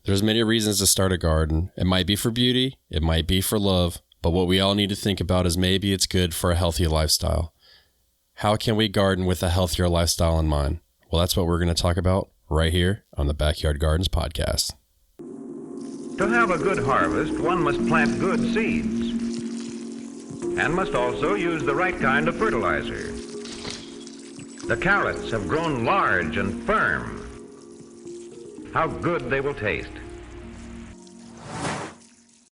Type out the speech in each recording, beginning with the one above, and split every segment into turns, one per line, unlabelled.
There's many reasons to start a garden. It might be for beauty, it might be for love, but what we all need to think about is maybe it's good for a healthy lifestyle. How can we garden with a healthier lifestyle in mind? Well, that's what we're going to talk about right here on the Backyard Gardens podcast.
To have a good harvest, one must plant good seeds and must also use the right kind of fertilizer. The carrots have grown large and firm. How good they will taste.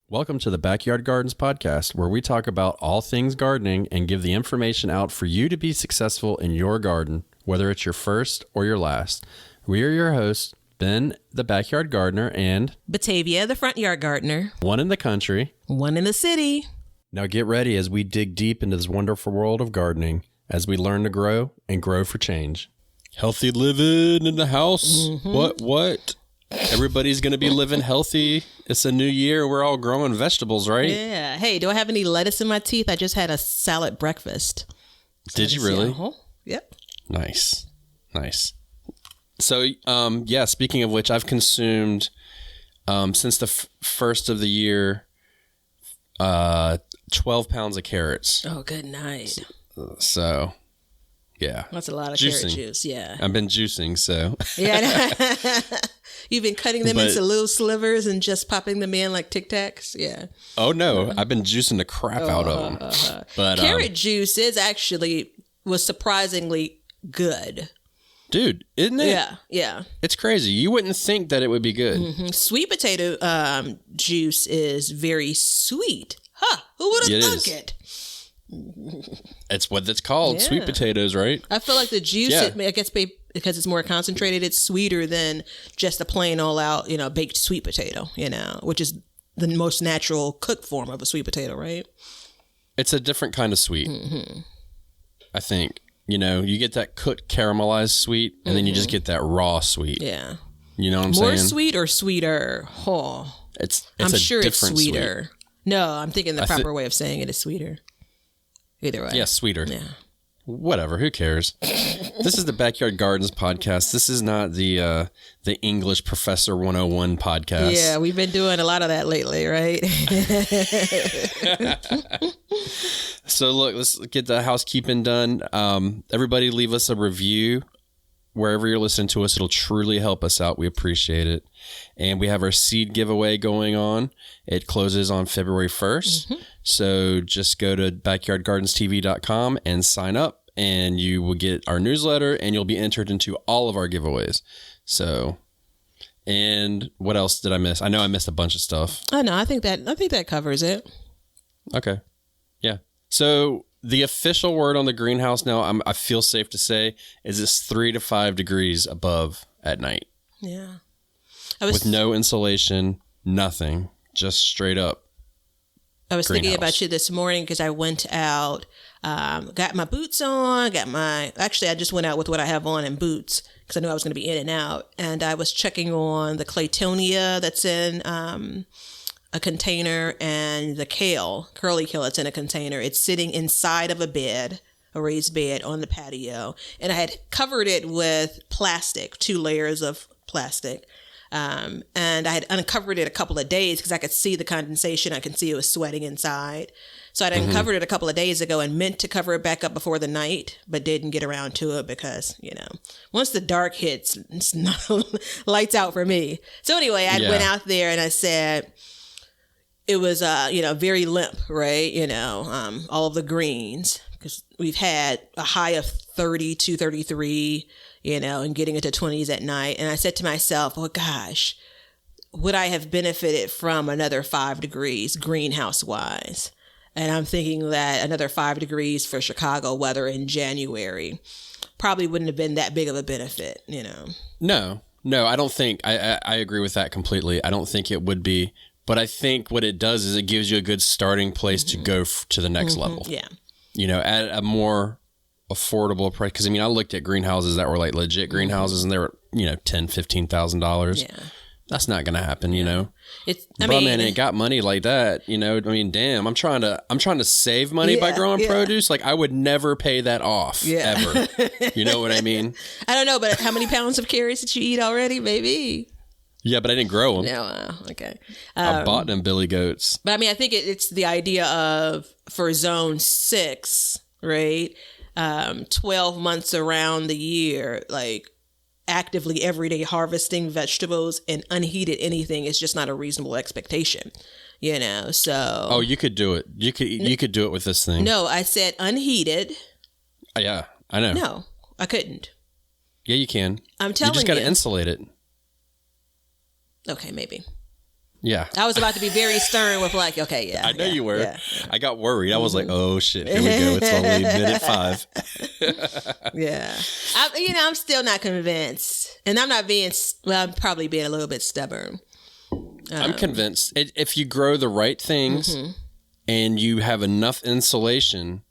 Welcome to the Backyard Gardens podcast, where we talk about all things gardening and give the information out for you to be successful in your garden, whether it's your first or your last. We are your hosts, Ben, the backyard gardener, and
Batavia, the front yard gardener.
one in the country,
One in the city.
Now get ready as we dig deep into this wonderful world of gardening as we learn to grow and grow for change. Healthy living in the house.
Mm-hmm.
What? Everybody's going to be living healthy. It's a new year. We're all growing vegetables, right?
Yeah. Hey, do I have any lettuce in my teeth? I just had a salad breakfast.
Did you really?
Yep.
Nice. So, speaking of which, I've consumed, since the first of the year, 12 pounds of carrots.
Oh, good night.
So, yeah.
That's a lot of
Juicing.
carrot juice. Yeah.
I've been juicing, so.
Yeah. You've been cutting them into little slivers and just popping them in like Tic Tacs. Yeah.
Oh, no. I've been juicing the crap out of them. But
carrot juice was surprisingly good.
Dude, isn't it?
Yeah.
It's crazy. You wouldn't think that it would be good.
Mm-hmm. Sweet potato juice is very sweet. Huh. Who would have thunk it?
It's what it's called.
Yeah.
Sweet potatoes, right?
I feel like the juice, I guess because it's more concentrated, it's sweeter than just a plain all out, baked sweet potato, which is the most natural cooked form of a sweet potato, right?
It's a different kind of sweet. Mm-hmm. I think. You get that cooked caramelized sweet, and then you just get that raw sweet.
Yeah.
You know what I'm saying?
More sweet or sweeter? Oh.
I'm
sure it's sweeter. Sweet. No, I'm thinking the proper way of saying it is sweeter. Either way.
Yeah, sweeter.
Yeah.
Whatever, who cares? This is the Backyard Gardens podcast. This is not the English Professor 101 podcast.
Yeah, we've been doing a lot of that lately, right?
So look, let's get the housekeeping done. Everybody leave us a review wherever you're listening to us. It'll truly help us out. We appreciate it. And we have our seed giveaway going on. It closes on February 1st. Mm-hmm. So just go to backyardgardenstv.com and sign up, and you will get our newsletter, and you'll be entered into all of our giveaways. So, and what else did I miss? I know I missed a bunch of stuff.
Oh no, I think that covers it.
Okay. Yeah. So the official word on the greenhouse now, I feel safe to say, is it's 3 to 5 degrees above at night.
Yeah.
With no insulation, nothing, just straight up.
I was thinking about you this morning because I went out, got my boots on, actually I just went out with what I have on and boots because I knew I was going to be in and out. And I was checking on the Claytonia that's in a container and the curly kale that's in a container. It's sitting inside of a raised bed on the patio. And I had covered it with plastic, 2 layers of plastic. And I had uncovered it a couple of days because I could see the condensation. I could see it was sweating inside. So I'd uncovered it a couple of days ago and meant to cover it back up before the night, but didn't get around to it because, once the dark hits, it's not lights out for me. So anyway, I went out there and I said, it was, very limp, right? All of the greens, because we've had a high of 32, 33, and getting into 20s at night. And I said to myself, oh gosh, would I have benefited from another 5 degrees greenhouse wise? And I'm thinking that another 5 degrees for Chicago weather in January probably wouldn't have been that big of a benefit,
No, I don't think, I agree with that completely. I don't think it would be, but I think what it does is it gives you a good starting place to go to the next level.
Yeah.
At a more affordable price. Because I looked at greenhouses that were like legit greenhouses, and they were $10,000, $15,000.
Yeah,
that's not gonna happen.
It's.
But man, it got money like that. Damn, I'm trying to save money by growing produce. Like I would never pay that off ever. You know what I mean?
I don't know, but how many pounds of carrots did you eat already, baby?
Yeah, but I didn't grow them.
No, okay.
I bought them billy goats.
But I mean, I think it's the idea of for zone 6, right? 12 months around the year, like actively everyday harvesting vegetables and unheated anything is just not a reasonable expectation, you know? So.
Oh, you could do it. You could do it with this thing.
No, I said unheated.
Yeah, I know.
No, I couldn't.
Yeah, you can.
I'm telling you.
You just got to insulate it.
Okay, maybe.
Yeah.
I was about to be very stern with like, okay, yeah.
I know you were.
Yeah.
I got worried. I was like, oh shit, here we go. It's only minute 5.
Yeah. I'm still not convinced. And I'm not being, I'm probably being a little bit stubborn.
I'm convinced if you grow the right things and you have enough insulation,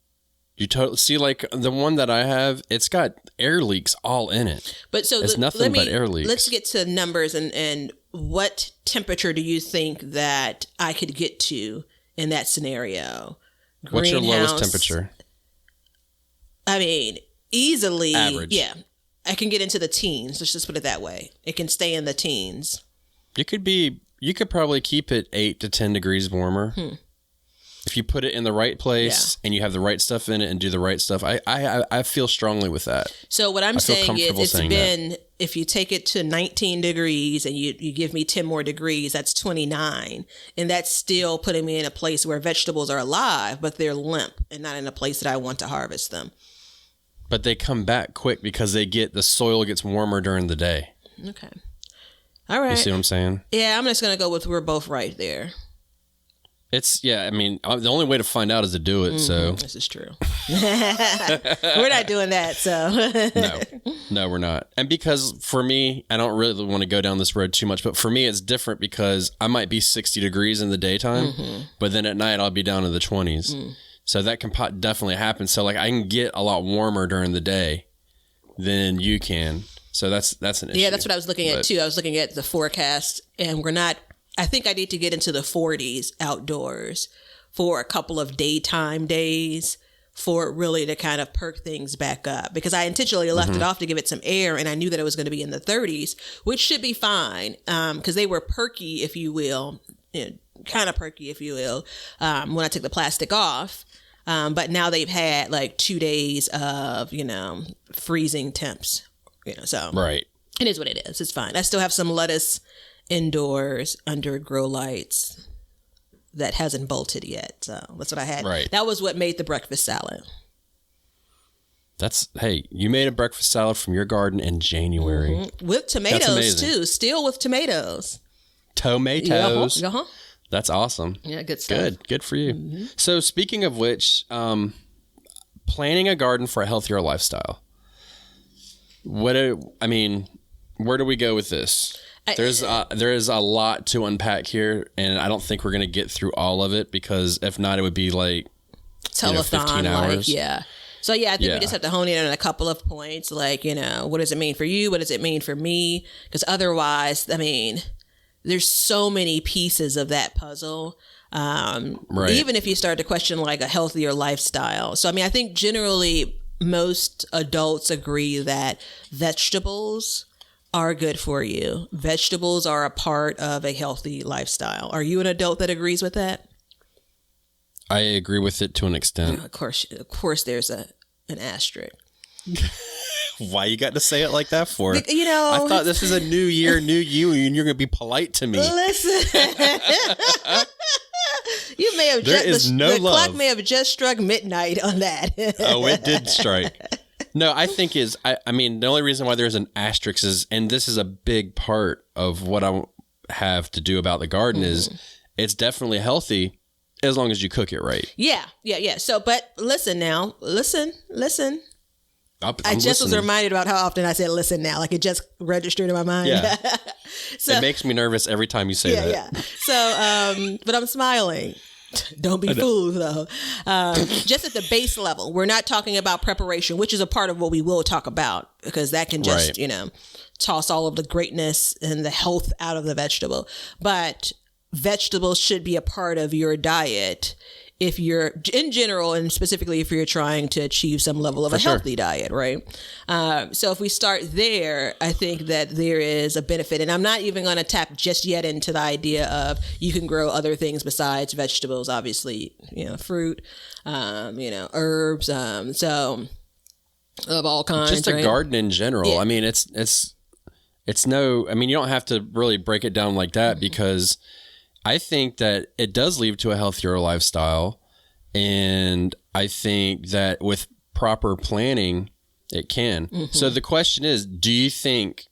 you totally see like the one that I have, it's got air leaks all in it.
But so
it's nothing but air leaks.
Let's get to numbers and what temperature do you think that I could get to in that scenario?
What's your lowest temperature?
I mean, easily.
Average.
Yeah. I can get into the teens. Let's just put it that way. It can stay in the teens. You
could probably keep it 8 to 10 degrees warmer. If you put it in the right place and you have the right stuff in it and do the right stuff, I feel strongly with that.
So what I'm saying is if you take it to 19 degrees and you give me 10 more degrees, that's 29. And that's still putting me in a place where vegetables are alive, but they're limp and not in a place that I want to harvest them.
But they come back quick because the soil gets warmer during the day.
Okay. All right.
You see what I'm saying?
Yeah, I'm just going to go with we're both right there.
I mean, the only way to find out is to do it, so.
This is true. We're not doing that, so.
No, we're not. And because for me, I don't really want to go down this road too much, but for me, it's different because I might be 60 degrees in the daytime, but then at night, I'll be down in the 20s. So that can definitely happen. So like I can get a lot warmer during the day than you can. So that's an issue.
Yeah, that's what I was looking at too. I was looking at the forecast and I think I need to get into the 40s outdoors for a couple of daytime days for it really to kind of perk things back up, because I intentionally left it off to give it some air and I knew that it was going to be in the 30s, which should be fine because they were perky, if you will, kind of perky, if you will, when I took the plastic off. But now they've had like 2 days of, freezing temps, so
right.
It is what it is. It's fine. I still have some lettuce indoors under grow lights that hasn't bolted yet. So that's what I had.
Right.
That was what made the breakfast salad.
Hey, you made a breakfast salad from your garden in January.
With tomatoes too. Still with tomatoes.
Tomatoes.
Uh-huh.
That's awesome.
Yeah, good stuff.
Good for you. So speaking of which, planning a garden for a healthier lifestyle. Where do we go with this? There is a lot to unpack here, and I don't think we're going to get through all of it because if not, it would be like
telethon,
15 hours.
Yeah. So I think we just have to hone in on a couple of points, like what does it mean for you? What does it mean for me? Because otherwise, there's so many pieces of that puzzle. Right. Even if you start to question like a healthier lifestyle. So I think generally most adults agree that vegetables are good for you. Vegetables are a part of a healthy lifestyle. Are you an adult that agrees with that?
I agree with it to an extent.
Of course there's an asterisk.
Why you got to say it like that for?
I
thought this is a new year, new you, and you're going to be polite to me.
Listen. You may have the clock may have just struck midnight on that.
Oh, it did strike. No, I think the only reason why there's an asterisk is, and this is a big part of what I have to do about the garden, is it's definitely healthy as long as you cook it right.
Yeah. So, but listen now, listen. I just was reminded about how often I said listen now, like it just registered in my mind.
Yeah. So, it makes me nervous every time you say that.
Yeah. So, but I'm smiling. Don't be fooled, though. Just at the base level, we're not talking about preparation, which is a part of what we will talk about, because that can just, toss all of the greatness and the health out of the vegetable. But vegetables should be a part of your diet if you're in general, and specifically if you're trying to achieve some level of a healthy diet, right? So if we start there, I think that there is a benefit. And I'm not even going to tap just yet into the idea of you can grow other things besides vegetables, obviously, fruit, herbs. So of all kinds.
Just a garden in general. Yeah. I mean, it's no, I mean, you don't have to really break it down like that, because I think that it does lead to a healthier lifestyle. And I think that with proper planning, it can. So the question is, do you think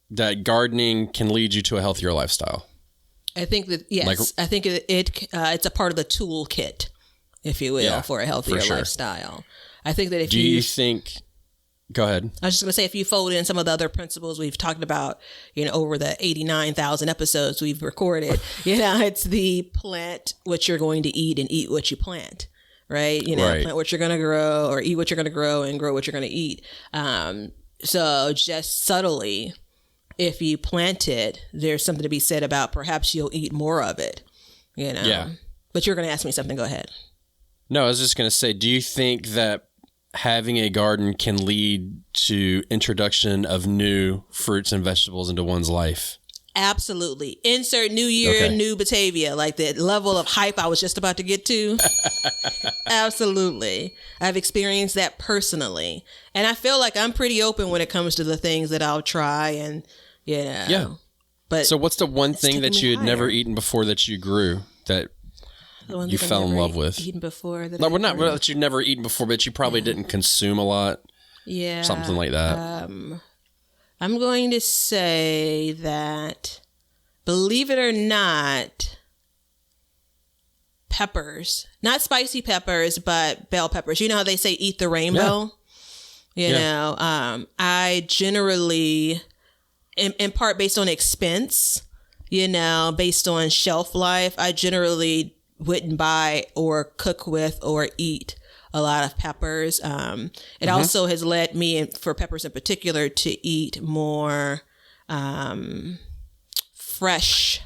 that gardening can lead you to a healthier lifestyle?
I think that, yes. I think it's a part of the toolkit, if you will, for a healthier lifestyle. I think that if
do you think... Go ahead.
I was just going to say, if you fold in some of the other principles we've talked about, over the 89,000 episodes we've recorded, it's the plant what you're going to eat and eat what you plant, right? Plant what you're going to grow, or eat what you're going to grow and grow what you're going to eat. So just subtly, if you plant it, there's something to be said about perhaps you'll eat more of it, Yeah. But you're going to ask me something. Go ahead.
No, I was just going to say, do you think that having a garden can lead to introduction of new fruits and vegetables into one's life?
Absolutely. Insert new year, new Batavia, like the level of hype I was just about to get to. Absolutely. I've experienced that personally. And I feel like I'm pretty open when it comes to the things that I'll try and,
Yeah.
But
so what's the one thing that you had never eaten before that you grew that you fell in love with?
Eaten before that?
No, not that you'd never eaten before, but you probably didn't consume a lot.
Yeah.
Something like that.
I'm going to say that, believe it or not, peppers, not spicy peppers, but bell peppers. You know how they say eat the rainbow? Yeah. I generally, in part based on expense, based on shelf life, I generally wouldn't buy or cook with or eat a lot of peppers. It also has led me, for peppers in particular, to eat more fresh,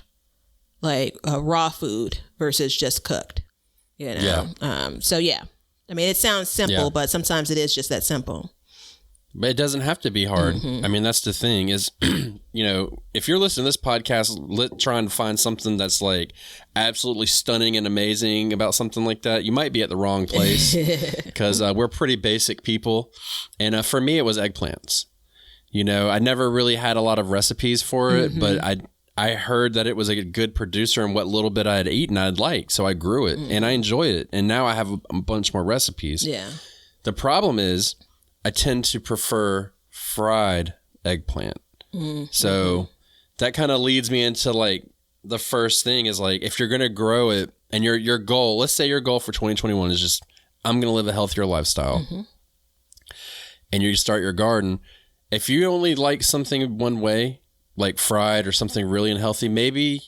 like raw food versus just cooked. So yeah, I mean, it sounds simple, but sometimes it is just that simple.
But it doesn't have to be hard. I mean, that's the thing is, if you're listening to this podcast, trying to find something that's like absolutely stunning and amazing about something like that, you might be at the wrong place, because we're pretty basic people. And for me, it was eggplants. I never really had a lot of recipes for it, but I heard that it was a good producer, and what little bit I had eaten, I'd like. So I grew it and I enjoyed it. And now I have a bunch more recipes.
Yeah.
The problem is, I tend to prefer fried eggplant. So that kind of leads me into like the first thing is like, if you're going to grow it and your goal, let's say your goal for 2021 is just, I'm going to live a healthier lifestyle, and you start your garden. If you only like something one way, like fried or something really unhealthy, maybe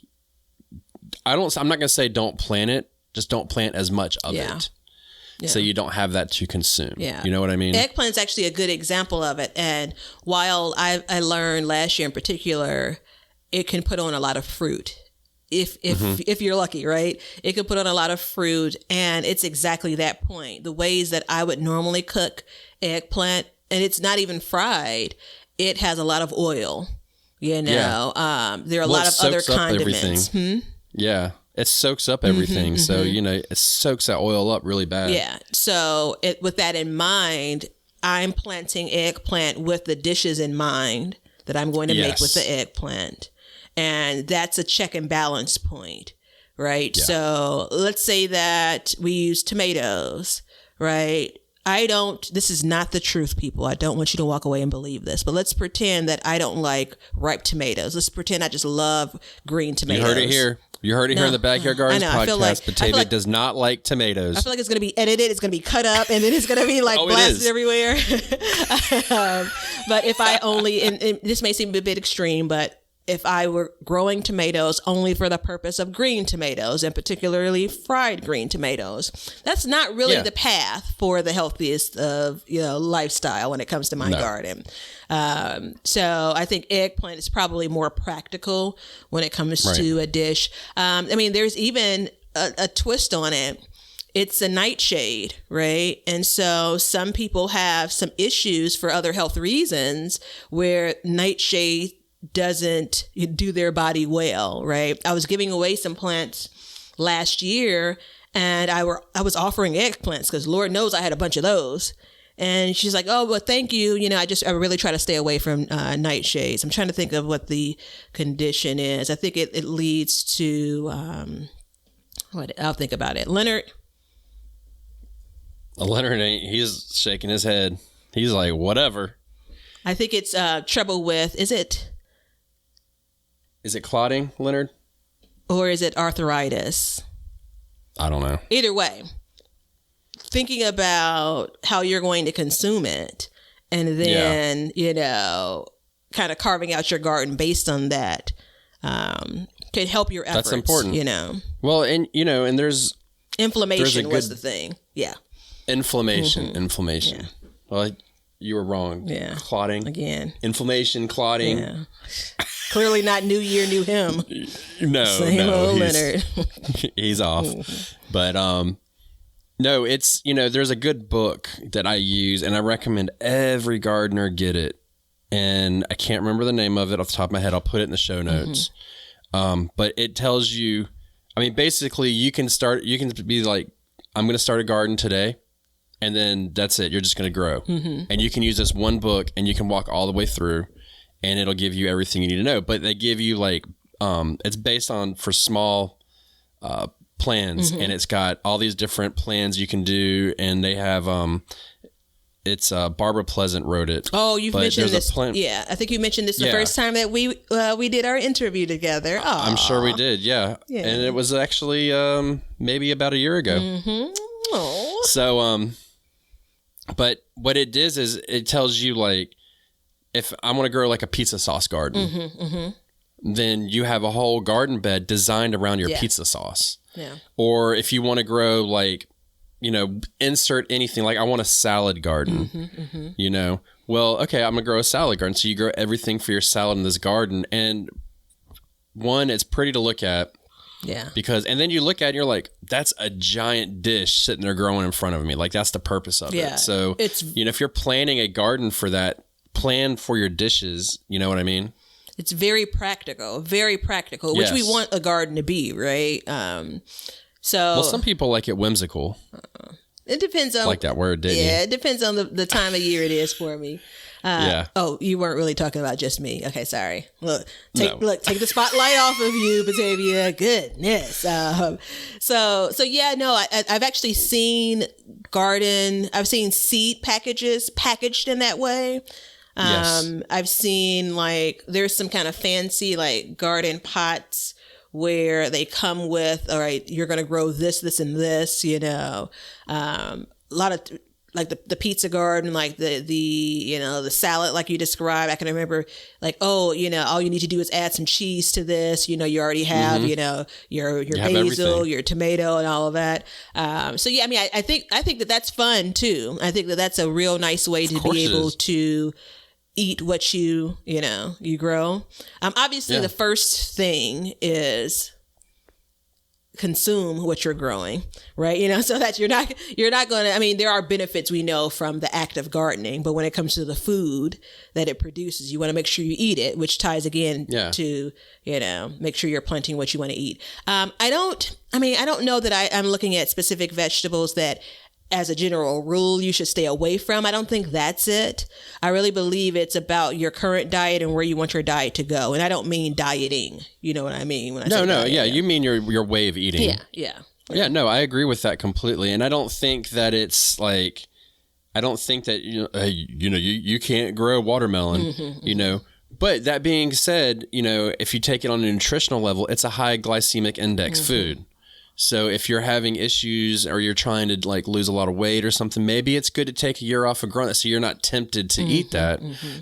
I'm not going to say don't plant it, just don't plant as much of it. Yeah. So you don't have that to consume. Yeah. You know what I mean?
Eggplant's actually a good example of it. And while I learned last year in particular, it can put on a lot of fruit. If you're lucky, right? It can put on a lot of fruit, and it's exactly that point. The ways that I would normally cook eggplant, and it's not even fried, it has a lot of oil. There are a lot of other condiments.
Yeah. It soaks up everything. So, it soaks that oil up really bad.
Yeah. So with that in mind, I'm planting eggplant with the dishes in mind that I'm going to make with the eggplant. And that's a check and balance point, right? Yeah. So let's say that we use tomatoes, right? This is not the truth, people. I don't want you to walk away and believe this, but let's pretend that I don't like ripe tomatoes. Let's pretend I just love green tomatoes.
You heard it here. You heard it here in the Backyard Gardens podcast. Batavia does not like tomatoes.
I feel like it's going to be edited. It's going to be cut up, and then it's going to be like blasted everywhere. But if I only, and this may seem a bit extreme, but if I were growing tomatoes only for the purpose of green tomatoes, and particularly fried green tomatoes, that's not really the path for the healthiest of lifestyle when it comes to my garden. So I think eggplant is probably more practical when it comes to a dish. I mean, there's even a twist on it. It's a nightshade, right? And so some people have some issues for other health reasons where nightshade doesn't do their body well, right? I was giving away some plants last year, and I was offering eggplants because Lord knows I had a bunch of those. And she's like, "Oh, well, thank you. You know, I really try to stay away from nightshades." I'm trying to think of what the condition is. I think it leads to I'll think about it. Leonard
ain't. He's shaking his head. He's like, whatever.
I think it's trouble with. Is it
clotting, Leonard?
Or is it arthritis?
I don't know.
Either way, thinking about how you're going to consume it, and then kind of carving out your garden based on that, can help your efforts.
That's important. Well, and there's
inflammation was the thing. Yeah.
Inflammation. Yeah. Well, you were wrong.
Yeah.
Clotting.
Again.
Inflammation, clotting.
Yeah. Clearly not new year, new him.
No.
Same old Leonard.
He's off. But no, it's, there's a good book that I use, and I recommend every gardener get it. And I can't remember the name of it off the top of my head. I'll put it in the show notes. But it tells you, basically you can be like, I'm going to start a garden today. And then that's it. You're just going to grow. And you can use this one book, and you can walk all the way through, and it'll give you everything you need to know. But they give you it's based on for small plans, and it's got all these different plans you can do. And they have, it's Barbara Pleasant wrote it.
Oh, you've mentioned this. Yeah, I think you mentioned this the first time that we did our interview together. Aww.
I'm sure we did. Yeah. And it was actually maybe about a year ago.
Aww.
So, but what it does is it tells you, like, if I want to grow like a pizza sauce garden, then you have a whole garden bed designed around your pizza sauce.
Yeah.
Or if you want to grow, like, insert anything, like I want a salad garden, well, okay, I'm going to grow a salad garden. So you grow everything for your salad in this garden. And one, it's pretty to look at.
Yeah.
And then you look at it and you're like, that's a giant dish sitting there growing in front of me. Like, that's the purpose of it. So, if you're planning a garden for that, plan for your dishes. You know what I mean?
It's very practical, which we want a garden to be, right? Well,
some people like it whimsical.
It depends on,
like that word, didn't you?
Yeah, it depends on the time of year it is for me. Oh, you weren't really talking about just me. Okay, sorry. Look, take the spotlight off of you, Batavia. Goodness. I've actually seen I've seen seed packages packaged in that way. I've seen there's some kind of fancy garden pots where they come with, all right, you're going to grow this, and this, a lot of the pizza garden, the salad, like you described. I can remember all you need to do is add some cheese to this. You already have, your basil, your tomato, and all of that. I think that's fun too. I think that's a real nice way to be able to eat what you grow. Obviously the first thing is consume what you're growing, right? So that you're not going to, there are benefits we know from the act of gardening, but when it comes to the food that it produces, you want to make sure you eat it, which ties again to, make sure you're planting what you want to eat. I don't know that I'm looking at specific vegetables that as a general rule you should stay away from. I don't think that's it. I really believe it's about your current diet and where you want your diet to go. And I don't mean dieting. You know what I mean? When I say diet,
you mean your way of eating.
Yeah,
no, I agree with that completely. And I don't think that it's you can't grow watermelon, But that being said, if you take it on a nutritional level, it's a high glycemic index food. So if you're having issues or you're trying to lose a lot of weight or something, maybe it's good to take a year off of growing so you're not tempted to eat that.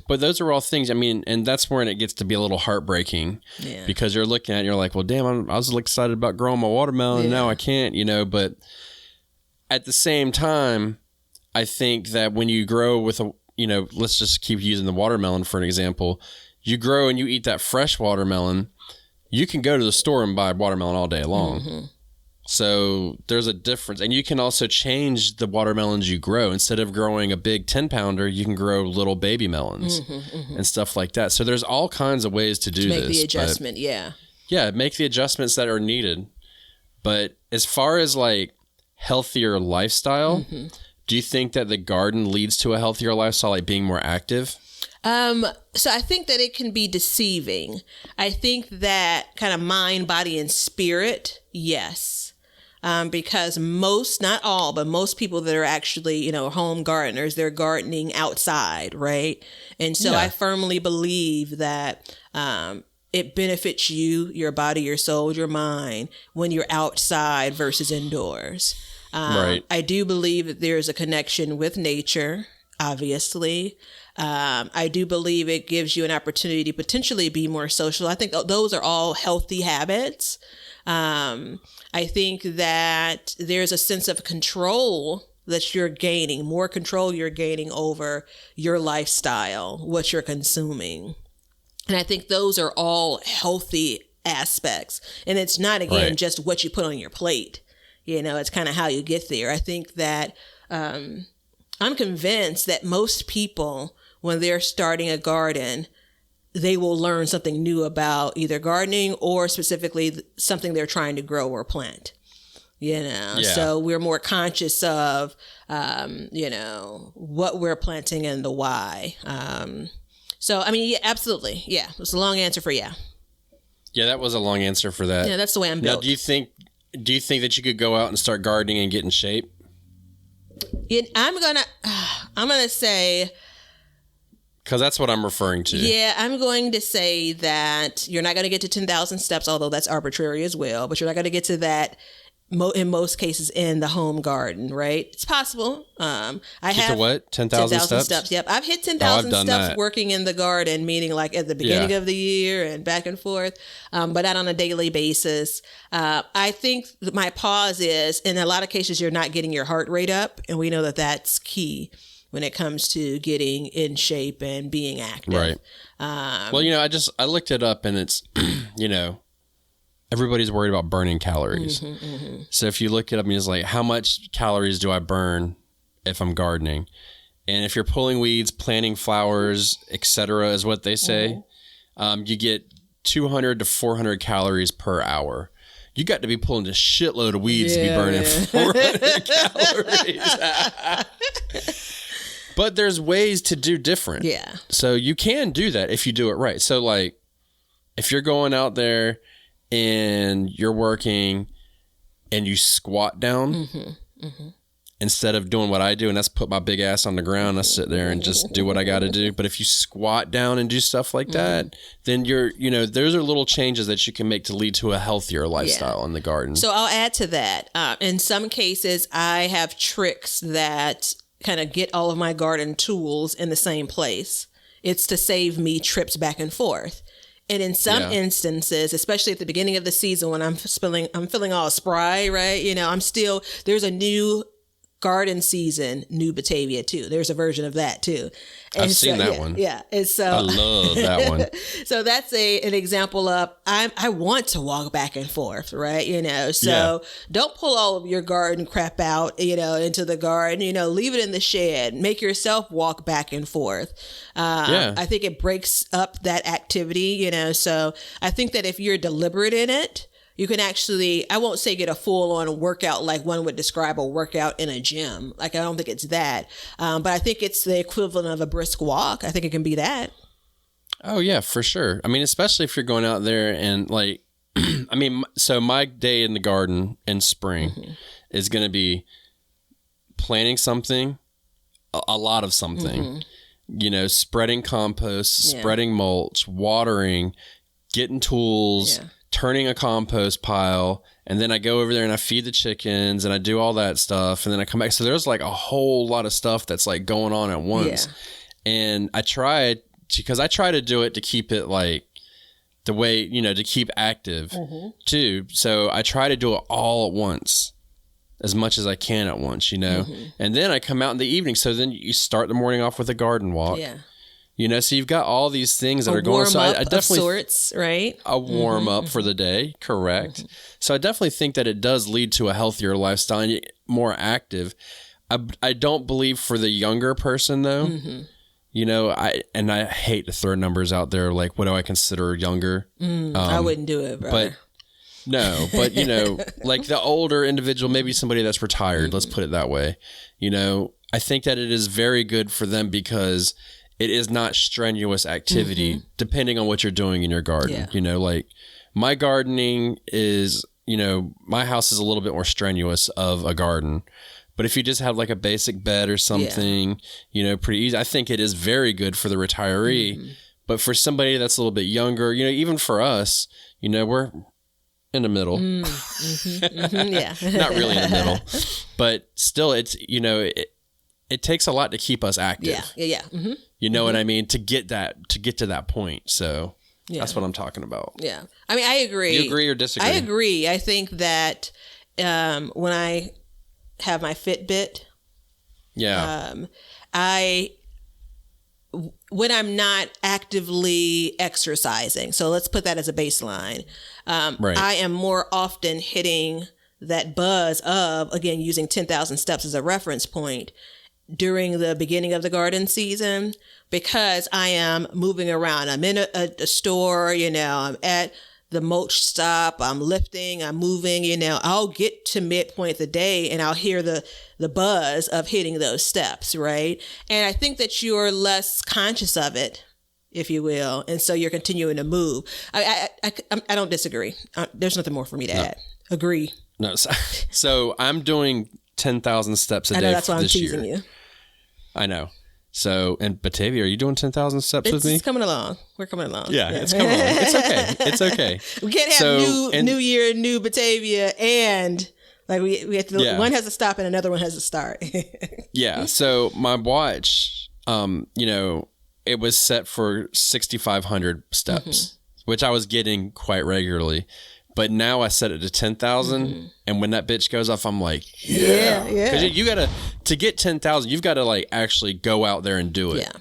But those are all things, and that's when it gets to be a little heartbreaking because you're looking at it and you're like, well, damn, I was excited about growing my watermelon. Now I can't, but at the same time, I think that when you grow with let's just keep using the watermelon for an example. You grow and you eat that fresh watermelon. You can go to the store and buy watermelon all day long. So there's a difference. And you can also change the watermelons you grow. Instead of growing a big 10-pounder, you can grow little baby melons and stuff like that. So there's all kinds of ways to do this.
Make the adjustment, yeah.
Yeah, make the adjustments that are needed. But as far as like healthier lifestyle, do you think that the garden leads to a healthier lifestyle, like being more active?
So I think that it can be deceiving. I think that kind of mind, body, and spirit, yes. Because most, not all, but most people that are actually, home gardeners, they're gardening outside, right? And so I firmly believe that it benefits you, your body, your soul, your mind when you're outside versus indoors.
Right.
I do believe that there's a connection with nature, obviously. I do believe it gives you an opportunity to potentially be more social. I think those are all healthy habits. I think that there's a sense of control that you're gaining, more control you're gaining over your lifestyle, what you're consuming. And I think those are all healthy aspects. And it's not, again, just what you put on your plate. It's kind of how you get there. I think that I'm convinced that most people, when they're starting a garden, they will learn something new about either gardening or specifically something they're trying to grow or plant. So we're more conscious of, what we're planting and the why. Yeah, absolutely. Yeah. It's a long answer for yeah.
Yeah, that was a long answer for that.
Yeah, that's the way I'm built.
Now, do you think that you could go out and start gardening and get in shape?
I'm gonna say,
because that's what I'm referring to.
Yeah, I'm going to say that you're not going to get to 10,000 steps, although that's arbitrary as well. But you're not going to get to that in most cases in the home garden, right? It's possible. I have
to what? 10,000
steps. Yep, I've hit 10,000 steps
that.
Working in the garden, meaning like at the beginning of the year and back and forth, but not on a daily basis. I think my pause is, in a lot of cases, you're not getting your heart rate up, and we know that that's key when it comes to getting in shape and being active.
Right. Well, I looked it up, and it's, everybody's worried about burning calories. So if you look it up, and it's like, how much calories do I burn if I'm gardening? And if you're pulling weeds, planting flowers, etc., is what they say, you get 200 to 400 calories per hour. You got to be pulling a shitload of weeds to be burning 400 calories. But there's ways to do different.
Yeah.
So you can do that if you do it right. So like, if you're going out there and you're working and you squat down instead of doing what I do, and that's put my big ass on the ground, I sit there and just do what I got to do. But if you squat down and do stuff like that, then those are little changes that you can make to lead to a healthier lifestyle in the garden.
So I'll add to that. In some cases, I have tricks that kind of get all of my garden tools in the same place. It's to save me trips back and forth. And in some instances, especially at the beginning of the season when I'm feeling all spry, right? There's a new garden season, new Batavia too. There's a version of that too. And
I've seen that one.
Yeah. And so
I love that one.
So that's an example of, I want to walk back and forth, right? So don't pull all of your garden crap out, into the garden, leave it in the shed, make yourself walk back and forth. I think it breaks up that activity, so I think that if you're deliberate in it, you can actually, I won't say get a full-on workout like one would describe a workout in a gym. Like, I don't think it's that. But I think it's the equivalent of a brisk walk. I think it can be that.
Oh, yeah, for sure. I mean, especially if you're going out there and like, so my day in the garden in spring is going to be planting something, a lot of something, spreading compost, spreading mulch, watering, getting tools, turning a compost pile, and then I go over there and I feed the chickens and I do all that stuff, and then I come back. So there's like a whole lot of stuff that's like going on at once. And I try to do it to keep it like the way, to keep active too. So I try to do it all at once, as much as I can at once, and then I come out in the evening. So then you start the morning off with a garden walk. You know, so you've got all these things that
A
are going. So
warm-up
I definitely
of sorts, right?
a warm up for the day, correct? So I definitely think that it does lead to a healthier lifestyle and more active. I don't believe for the younger person though. You know, I hate to throw numbers out there like what do I consider younger?
I wouldn't do it, brother.
But you know, like the older individual, maybe somebody that's retired, let's put it that way. You know, I think that it is very good for them because it is not strenuous activity depending on what you're doing in your garden.
Yeah.
You know, like my gardening is, you know, my house is a little bit more strenuous of a garden. But if you just have like a basic bed or something, you know, pretty easy, I think it is very good for the retiree. But for somebody that's a little bit younger, you know, even for us, you know, we're in the middle.
Yeah.
Not really in the middle. But still, it's, you know, it takes a lot to keep us active.
Yeah.
You know what I mean? To get to that point. So that's what I'm talking about.
Yeah. I mean, I agree.
You agree or disagree?
I agree. I think that when I have my Fitbit, when I'm not actively exercising, so let's put that as a baseline, I am more often hitting that buzz of, again, using 10,000 steps as a reference point during the beginning of the garden season, because I am moving around. I'm in a store, you know, I'm at the mulch stop, I'm lifting, I'm moving, you know, I'll get to midpoint of the day and I'll hear the buzz of hitting those steps, right? And I think that you're less conscious of it, if you will, and so you're continuing to move. I don't disagree. There's nothing more for me to add. Agree.
No, so I'm doing 10,000 steps a day.
I know, that's why I'm
this
teasing
year.
you.
I know. So, in Batavia, are you doing 10,000 steps with me?
It's coming along. We're coming along.
Yeah, it's coming along. It's okay. It's okay.
We can't have new year, new Batavia, and like we have to. One has to stop and another one has to start.
Yeah. So my watch, you know, it was set for 6,500 steps, which I was getting quite regularly. But now I set it to 10,000, and when that bitch goes off, I'm like, yeah. Because you gotta, to get 10,000, you've got to like actually go out there and do it. Yeah.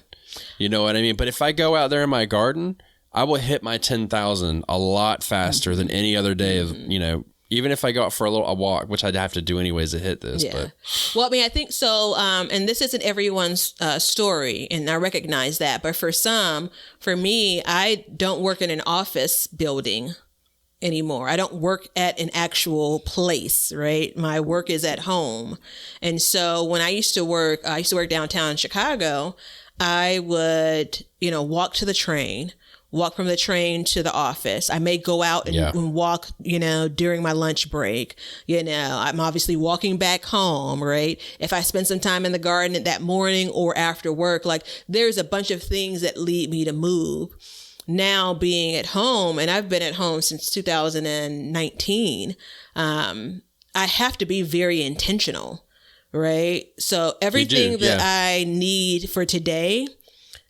You know what I mean? But if I go out there in my garden, I will hit my 10,000 a lot faster than any other day of, you know, even if I go out for a walk, which I'd have to do anyways to hit this.
Yeah.
But.
Well, I mean, I think so. And this isn't everyone's story, and I recognize that. But for me, I don't work in an office building anymore. I don't work at an actual place, right? My work is at home. And so when I used to work downtown in Chicago, I would, you know, walk from the train to the office. I may go out and walk, you know, during my lunch break. You know, I'm obviously walking back home, right? If I spend some time in the garden that morning or after work, like there's a bunch of things that lead me to move. Now being at home, and I've been at home since 2019, I have to be very intentional, right? So everything that I need for today,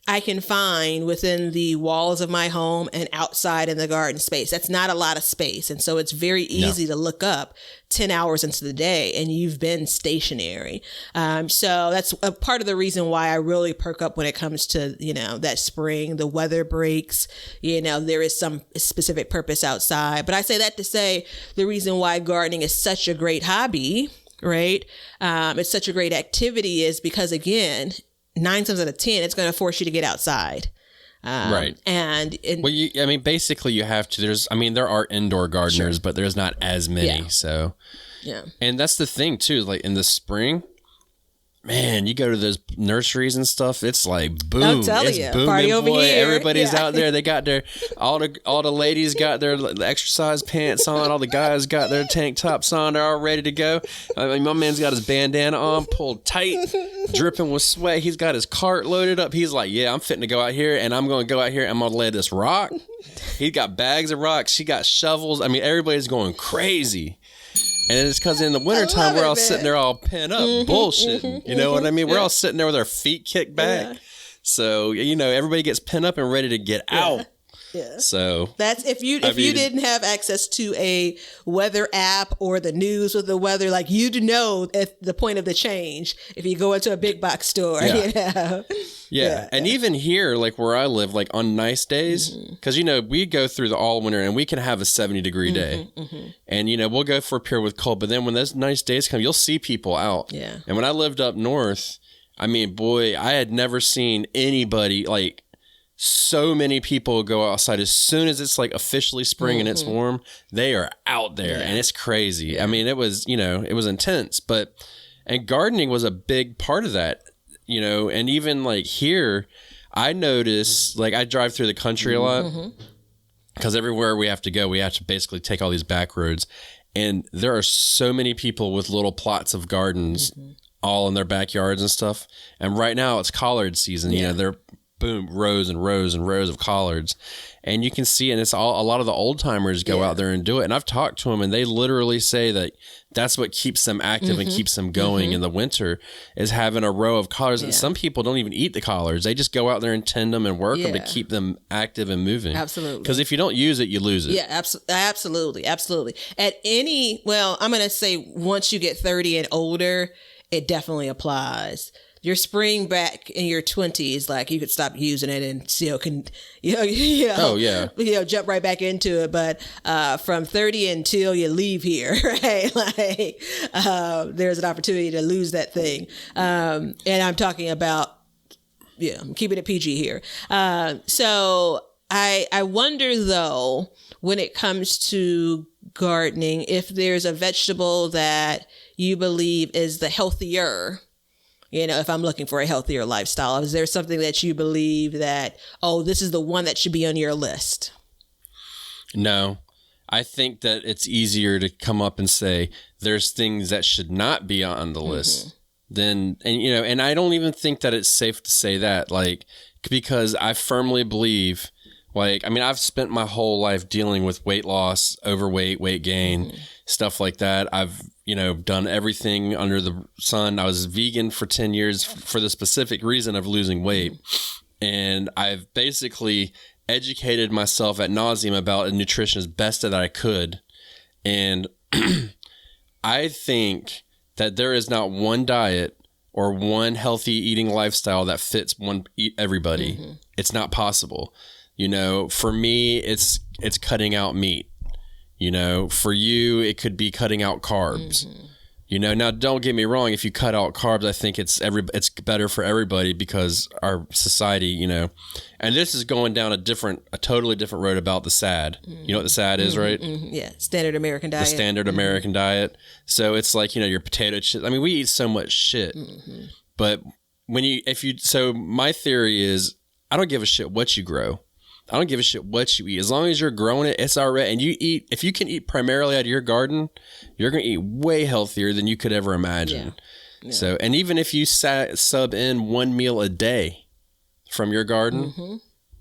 I can find within the walls of my home and outside in the garden space. That's not a lot of space. And so it's very easy to look up 10 hours into the day and you've been stationary. So that's a part of the reason why I really perk up when it comes to, you know, that spring, the weather breaks, you know, there is some specific purpose outside. But I say that to say the reason why gardening is such a great hobby, right? It's such a great activity is because, again, 9 times out of 10, it's going to force you to get outside.
Right.
And
well, I mean, basically you have to, there are indoor gardeners, but there's not as many. Yeah. So, and that's the thing too, like in the spring, man, you go to those nurseries and stuff. It's like boom,
I'm telling you, booming, party over here.
Everybody's out there. They got their all the ladies got their exercise pants on. All the guys got their tank tops on. They're all ready to go. I mean, my man's got his bandana on, pulled tight, dripping with sweat. He's got his cart loaded up. He's like, "Yeah, I'm fitting to go out here, and I'm going to go out here. And I'm going to lay this rock." He's got bags of rocks. She got shovels. I mean, everybody's going crazy. And it's because in the wintertime, we're all sitting there all pent up, bullshitting. You know what I mean? We're all sitting there with our feet kicked back. Yeah. So, you know, everybody gets pent up and ready to get out.
Yeah.
So
that's if you didn't have access to a weather app or the news with the weather, like you'd know at the point of the change if you go into a big box store.
Yeah. Yeah. And even here, like where I live, like on nice days, because, we go through the all winter and we can have a 70-degree day. And, we'll go for a period with cold. But then when those nice days come, you'll see people out.
Yeah.
And when I lived up north, I mean, boy, I had never seen anybody like so many people go outside as soon as it's like officially spring and it's warm. They are out there and it's crazy. I mean, it was, it was intense, and gardening was a big part of that, and even like here, I notice like I drive through the country a lot because everywhere we have to go, we have to basically take all these back roads, and there are so many people with little plots of gardens all in their backyards and stuff. And right now it's collard season, they're boom, rows and rows and rows of collards. And you can see, and it's a lot of the old timers go out there and do it. And I've talked to them and they literally say that that's what keeps them active and keeps them going in the winter is having a row of collards. And some people don't even eat the collards. They just go out there and tend them and work them to keep them active and moving.
Absolutely.
Because if you don't use it, you lose it.
Yeah, absolutely. Absolutely. I'm going to say once you get 30 and older, it definitely applies. Your spring back in your 20s, like you could stop using it and still can, jump right back into it. But from 30 until you leave here, right? Like there's an opportunity to lose that thing. And I'm talking about, I'm keeping it PG here. So I wonder though, when it comes to gardening, if there's a vegetable that you believe is the healthier. If I'm looking for a healthier lifestyle, is there something that you believe that, this is the one that should be on your list?
No, I think that it's easier to come up and say there's things that should not be on the list and I don't even think that it's safe to say that, like, because I firmly believe, like, I mean, I've spent my whole life dealing with weight loss, overweight, weight gain, stuff like that. I've done everything under the sun. I was vegan for 10 years for the specific reason of losing weight. And I've basically educated myself ad nauseum about nutrition as best that I could. And I think that there is not one diet or one healthy eating lifestyle that fits everybody. It's not possible. For me, it's cutting out meat. For you, it could be cutting out carbs. Now don't get me wrong. If you cut out carbs, I think it's better for everybody because our society, and this is going down a totally different road about the SAD. You know what the SAD is, right?
Yeah. Standard American diet.
The standard American diet. So it's like, your potato chips. I mean, we eat so much shit, but so my theory is I don't give a shit what you grow. I don't give a shit what you eat. As long as you're growing it, it's already, and if you can eat primarily out of your garden, you're going to eat way healthier than you could ever imagine. Yeah. So, and even if you sub in one meal a day from your garden,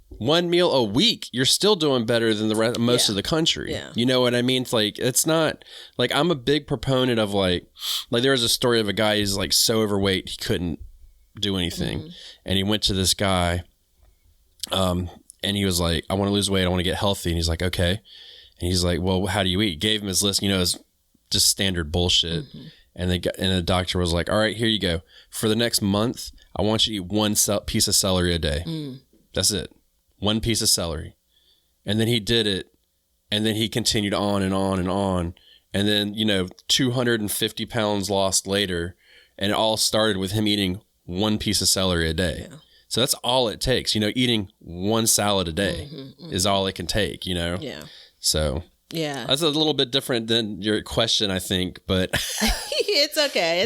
one meal a week, you're still doing better than most of the country. Yeah. You know what I mean? It's like, it's not like, I'm a big proponent of like there was a story of a guy who's like so overweight, he couldn't do anything. And he went to this guy, and he was like, I want to lose weight. I want to get healthy. And he's like, okay. And he's like, well, how do you eat? Gave him his list, it's just standard bullshit. And the doctor was like, all right, here you go. For the next month, I want you to eat one piece of celery a day. That's it. One piece of celery. And then he did it. And then he continued on and on and on. And then, 250 pounds lost later. And it all started with him eating one piece of celery a day. Yeah. So that's all it takes, eating one salad a day is all it can take, Yeah. So yeah, that's a little bit different than your question, I think, but
it's okay.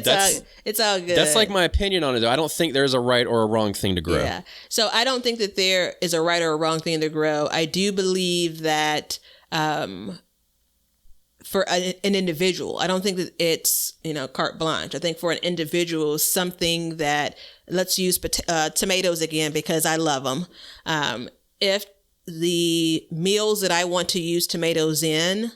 It's all good.
That's like my opinion on it, though. I don't think there's a right or a wrong thing to grow.
Yeah. So I don't think that there is a right or a wrong thing to grow. I do believe that, for an individual, I don't think that it's, carte blanche. I think for an individual, something that, let's use tomatoes again, because I love them. If the meals that I want to use tomatoes in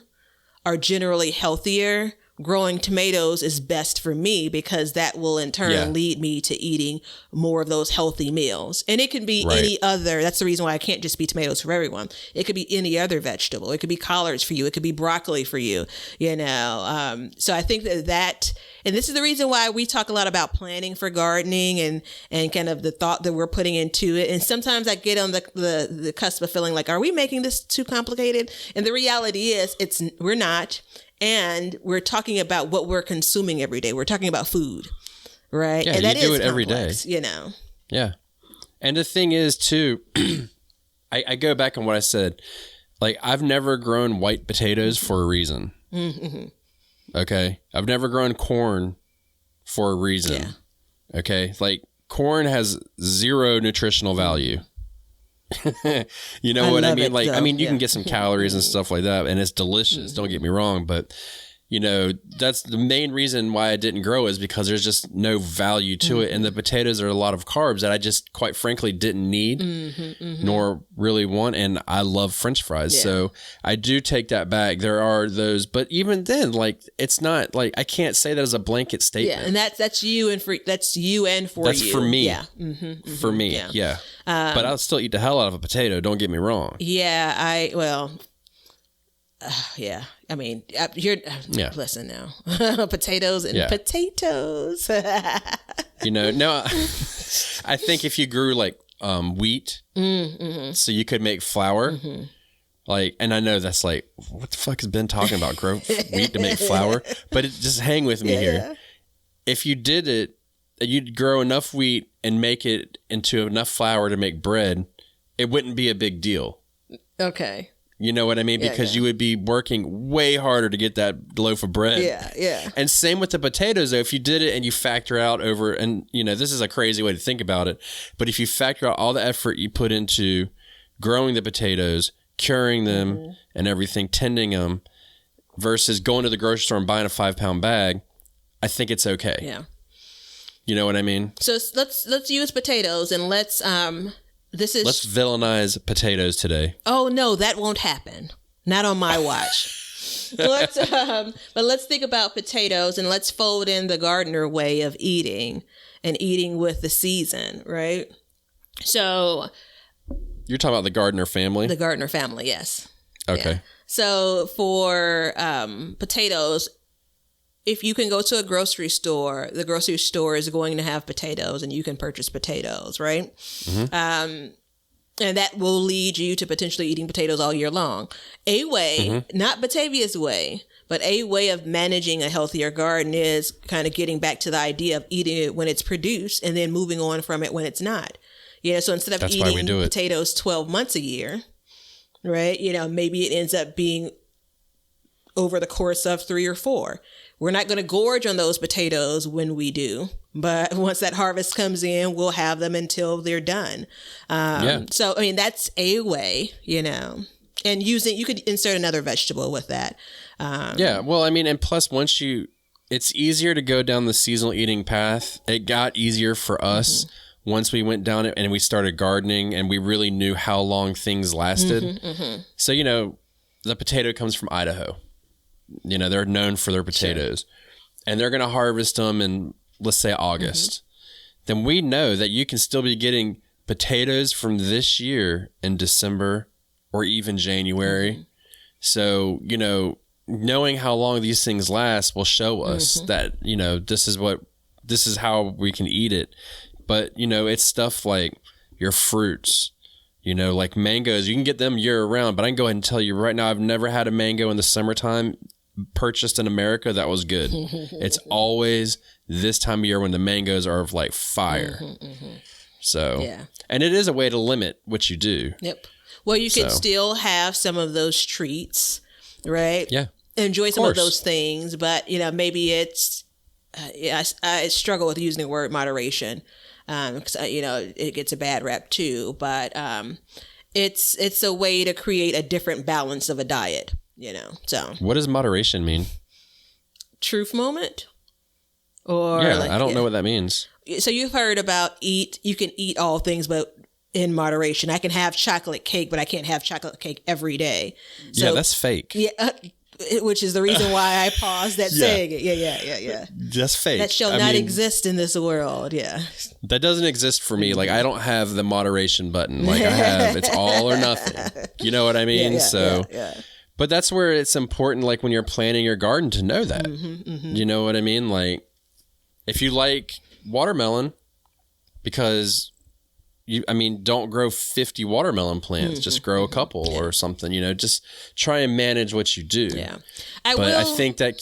are generally healthier, growing tomatoes is best for me because that will in turn lead me to eating more of those healthy meals. And it could be any other, that's the reason why I can't just be tomatoes for everyone. It could be any other vegetable. It could be collards for you. It could be broccoli for you, you know. So I think that, and this is the reason why we talk a lot about planning for gardening and kind of the thought that we're putting into it. And sometimes I get on the cusp of feeling like, are we making this too complicated? And the reality is we're not. And we're talking about what we're consuming every day. We're talking about food, right?
Yeah,
and that
you do
is
it every day,
you know.
Yeah, and the thing is too, I go back on what I said. Like, I've never grown white potatoes for a reason. Mm-hmm. Okay, I've never grown corn for a reason. Yeah. Okay, like corn has zero nutritional value. You know what I mean? Like, I mean, you can get some calories and stuff like that, and it's delicious. Don't get me wrong, but you know, that's the main reason why I didn't grow is because there's just no value to it. And the potatoes are a lot of carbs that I just quite frankly didn't need nor really want. And I love French fries. Yeah. So I do take that back. There are those, but even then, like, it's not like, I can't say that as a blanket statement.
Yeah. And that's you and for
that's
you.
That's for me.
Yeah.
For me. Yeah. But I'll still eat the hell out of a potato. Don't get me wrong.
Yeah. Yeah. I mean, listen now, potatoes and potatoes.
You know, no, I think if you grew like wheat, so you could make flour, like, and I know that's like, what the fuck has Ben talking about? Grow wheat to make flour, but just hang with me here. If you did it, you'd grow enough wheat and make it into enough flour to make bread. It wouldn't be a big deal.
Okay.
You know what I mean? Because you would be working way harder to get that loaf of bread.
Yeah.
And same with the potatoes, though. If you did it and you factor out over, and you know, this is a crazy way to think about it, but if you factor out all the effort you put into growing the potatoes, curing them and everything, tending them, versus going to the grocery store and buying a 5-pound bag, I think it's okay.
Yeah.
You know what I mean?
So let's use potatoes and let's
villainize potatoes today.
Oh no, that won't happen. Not on my watch. But let's think about potatoes and let's fold in the gardener way of eating and eating with the season, right? So
you're talking about the gardener family?
The gardener family, yes.
Okay.
Yeah. So for potatoes, if you can go to a grocery store, the grocery store is going to have potatoes and you can purchase potatoes, right? And that will lead you to potentially eating potatoes all year long. A way, not Batavia's way, but a way of managing a healthier garden is kind of getting back to the idea of eating it when it's produced and then moving on from it when it's not. You know, so instead of eating potatoes 12 months a year, right? You know, maybe it ends up being over the course of 3 or 4. We're not going to gorge on those potatoes when we do, but once that harvest comes in, we'll have them until they're done. So, I mean, that's a way, you know, and you could insert another vegetable with that.
Well, I mean, and plus it's easier to go down the seasonal eating path. It got easier for us once we went down it and we started gardening and we really knew how long things lasted. So, you know, the potato comes from Idaho. You know, they're known for their potatoes and they're going to harvest them in, let's say, August. Then we know that you can still be getting potatoes from this year in December or even January. So, you know, knowing how long these things last will show us that, you know, this is how we can eat it. But, you know, it's stuff like your fruits. You know, like mangoes, you can get them year round, but I can go ahead and tell you right now, I've never had a mango in the summertime purchased in America that was good. It's always this time of year when the mangoes are of like fire. So, and it is a way to limit what you do.
Yep. Well, you can still have some of those treats, right?
Yeah.
Enjoy some of those things, but, you know, maybe it's, I struggle with using the word moderation. Because you know, it gets a bad rap too, but it's a way to create a different balance of a diet, you know. So
what does moderation mean?
Truth moment? Or
I don't know what that means.
So you've heard about you can eat all things, but in moderation. I can have chocolate cake, but I can't have chocolate cake every day. So,
that's fake.
Yeah. which is the reason why I paused at saying it. Yeah.
That's fake.
That shall not exist in this world. Yeah.
That doesn't exist for me. Like, I don't have the moderation button. Like, I have, it's all or nothing. You know what I mean?
Yeah.
But that's where it's important, like when you're planting your garden, to know that. You know what I mean? Like, if you like watermelon, because don't grow 50 watermelon plants, just grow a couple or something, just try and manage what you do.
Yeah.
I think that,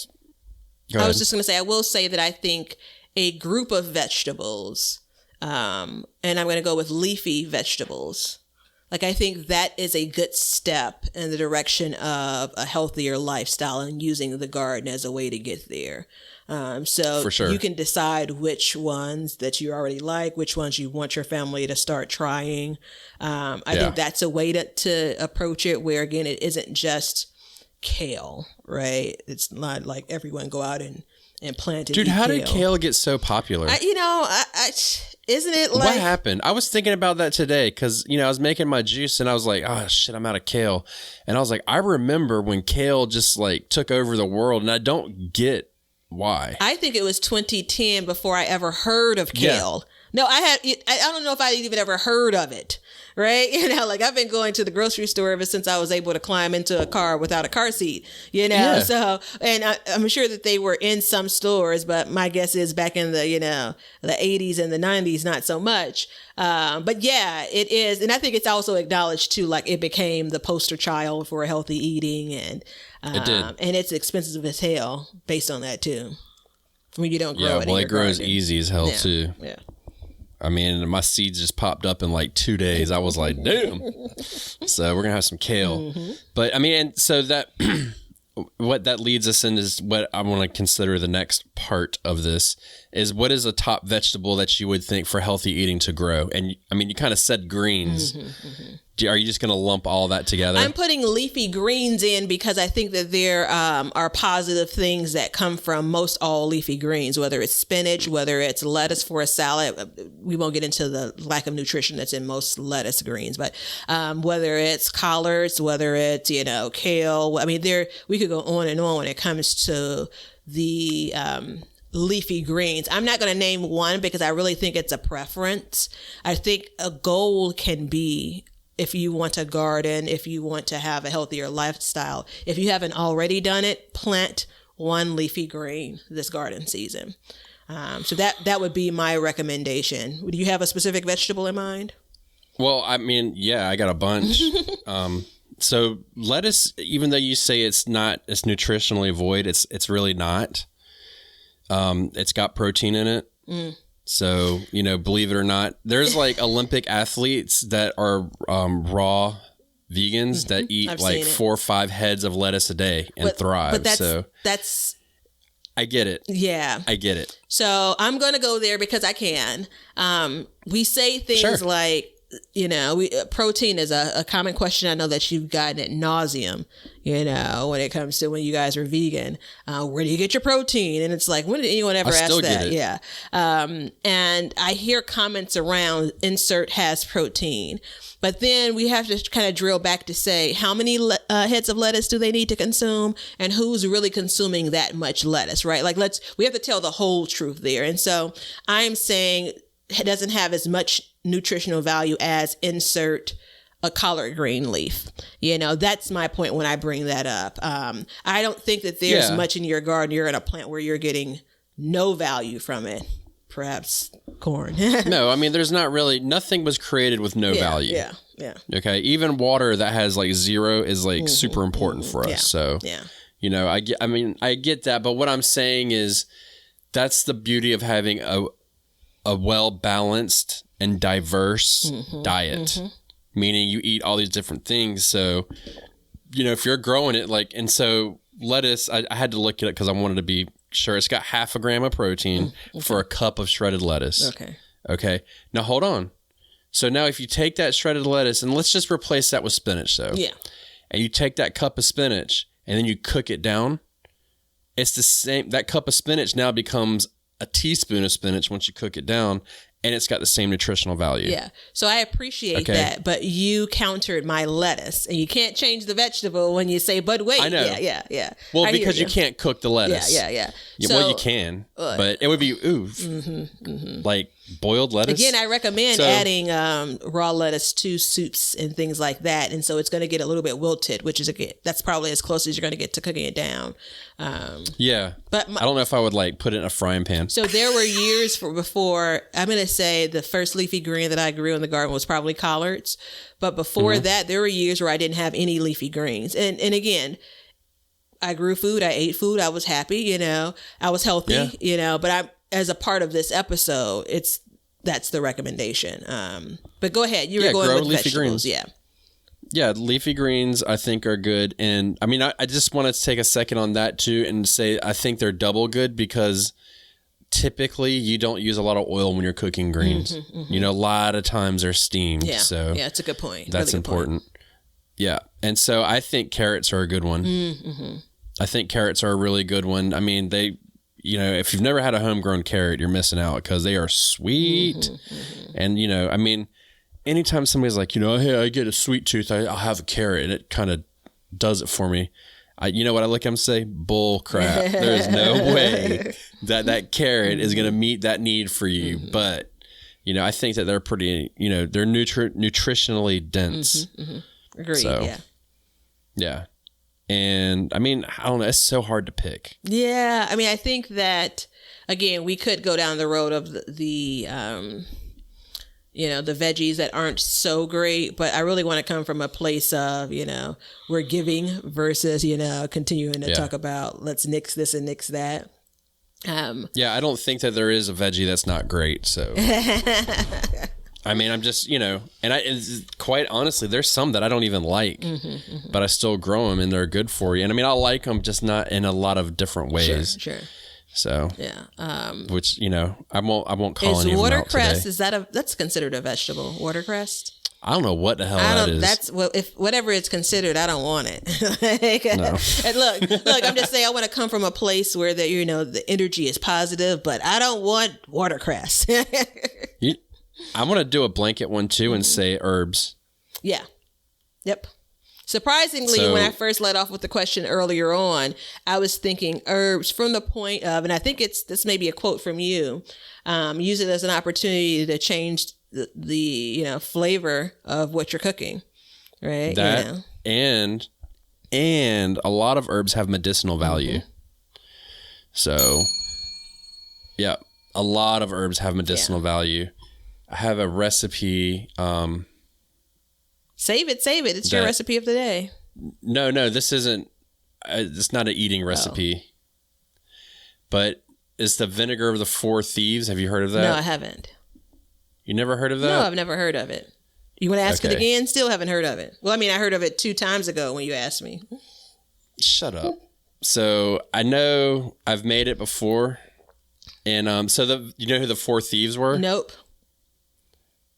I was just going to say, I will say that I think a group of vegetables, and I'm going to go with leafy vegetables. Like, I think that is a good step in the direction of a healthier lifestyle and using the garden as a way to get there. So
for sure,
you can decide which ones that you already like, which ones you want your family to start trying. I think that's a way to approach it, where, again, it isn't just kale, right? It's not like everyone go out and plant and
Dude,
eat
how
kale.
did kale get so popular?
Isn't it like...
What happened? I was thinking about that today because, I was making my juice and I was like, oh, shit, I'm out of kale. And I was like, I remember when kale just like took over the world, and I don't get why.
I think it was 2010 before I ever heard of kale. No, I don't know if I even ever heard of it. Right. Like, I've been going to the grocery store ever since I was able to climb into a car without a car seat, So, and I'm sure that they were in some stores, but my guess is back in the 80s and the 90s, not so much. But yeah, it is. And I think it's also acknowledged too, like, it became the poster child for healthy eating, and
it did.
And it's expensive as hell based on that too. When you don't grow it.
Well, it grows easy as hell too.
Yeah.
I mean, my seeds just popped up in like 2 days. I was like, damn. So we're going to have some kale. But I mean, and so that, what that leads us in is what I want to consider the next part of this is, what is a top vegetable that you would think for healthy eating to grow? And I mean, you kind of said greens. Are you just going to lump all that together?
I'm putting leafy greens in because I think that there are positive things that come from most all leafy greens, whether it's spinach, whether it's lettuce for a salad. We won't get into the lack of nutrition that's in most lettuce greens, but whether it's collards, whether it's, kale. I mean, we could go on and on when it comes to the leafy greens. I'm not going to name one because I really think it's a preference. I think a goal can be, if you want to garden, if you want to have a healthier lifestyle, if you haven't already done it, plant one leafy green this garden season. So that would be my recommendation. Do you have a specific vegetable in mind?
Well, I mean, yeah, I got a bunch. So lettuce, even though you say it's nutritionally void, it's really not. It's got protein in it. So, believe it or not, there's like Olympic athletes that are raw vegans that eat like 4 or 5 heads of lettuce a day and thrive. But that's I get it.
Yeah.
I get it.
So I'm going to go there because I can. We say things like, protein is a common question. I know that you've gotten ad nauseum, when it comes to when you guys are vegan. Where do you get your protein? And it's like, when did anyone ever ask that? Yeah. And I hear comments around insert has protein. But then we have to kind of drill back to say, how many heads of lettuce do they need to consume, and who's really consuming that much lettuce, right? Like, we have to tell the whole truth there. And so I'm saying it doesn't have as much nutritional value as insert a collard green leaf. That's my point when I bring that up. I don't think that there's much in your garden you're going to plant where you're getting no value from it. Perhaps corn.
No, I mean, there's not really, nothing was created with no value.
Yeah.
Okay. Even water that has like 0 is like super important for us. So, I get that. But what I'm saying is that's the beauty of having a well-balanced and diverse diet, meaning you eat all these different things. So, if you're growing it, and so lettuce, I had to look at it because I wanted to be sure. It's got 0.5 gram of protein for a cup of shredded lettuce. Okay. Now hold on. So now if you take that shredded lettuce, and let's just replace that with spinach though. Yeah. And you take that cup of spinach and then you cook it down, it's the same. That cup of spinach now becomes a teaspoon of spinach once you cook it down, and it's got the same nutritional value.
Yeah. So I appreciate that, but you countered my lettuce, and you can't change the vegetable when you say, but wait.
I know.
Yeah.
Well, because you can't cook the lettuce.
Yeah.
Well, you can, but it would be, like boiled lettuce.
Again, I recommend adding raw lettuce to soups and things like that. And so it's going to get a little bit wilted, which is, again, that's probably as close as you're going to get to cooking it down.
But I don't know if I would like put it in a frying pan.
So there were years before, I'm going to say the first leafy green that I grew in the garden was probably collards. But before that, there were years where I didn't have any leafy greens. And again, I grew food, I ate food, I was happy, I was healthy, but as a part of this episode, that's the recommendation. But go ahead, you were going with leafy vegetables,
greens. Yeah, leafy greens I think are good, and I mean I just want to take a second on that too and say I think they're double good because typically you don't use a lot of oil when you're cooking greens. A lot of times they're steamed. Yeah,
so yeah, it's a good point.
That's really important. Point. Yeah, and so I think carrots are a good one. I think carrots are a really good one. I mean, if you've never had a homegrown carrot, you're missing out because they are sweet. And, I mean, anytime somebody's like, hey, I get a sweet tooth, I'll have a carrot, and it kind of does it for me. You know what I look at them and say? Bull crap. There's no way that carrot is going to meet that need for you. But, I think that they're pretty, they're nutritionally dense.
Agreed,
so, yeah. And I mean, I don't know. It's so hard to pick.
Yeah. I mean, I think that, again, we could go down the road of the veggies that aren't so great, but I really want to come from a place of, we're giving versus, continuing to talk about let's nix this and nix that.
I don't think that there is a veggie that's not great. So, I mean, I'm just, and quite honestly, there's some that I don't even like, but I still grow them and they're good for you. And I mean, I like them, just not in a lot of different ways.
Sure.
So, which, I won't call any of them out today.
Is watercress, that's considered a vegetable? Watercress?
I don't know what the hell that is.
That's if whatever it's considered, I don't want it. No. And look, I'm just saying I want to come from a place where the energy is positive, but I don't want watercress.
I'm going to do a blanket one too and say herbs. Yeah.
Yep. Surprisingly, when I first led off with the question earlier on, I was thinking herbs from the point of, and I think this may be a quote from you, use it as an opportunity to change the flavor of what you're cooking, right?
That and a lot of herbs have medicinal value. So, yeah, a lot of herbs have medicinal value. I have a recipe.
Save it. It's your recipe of the day.
No, this isn't. It's not an eating recipe. But it's the vinegar of the four thieves. Have you heard of that?
No, I haven't.
You never heard of that?
No, I've never heard of it. You want to ask it again? Still haven't heard of it. Well, I mean, I heard of it 2 times ago when you asked me.
Shut up. So I know I've made it before. And so you know who the four thieves were?
Nope.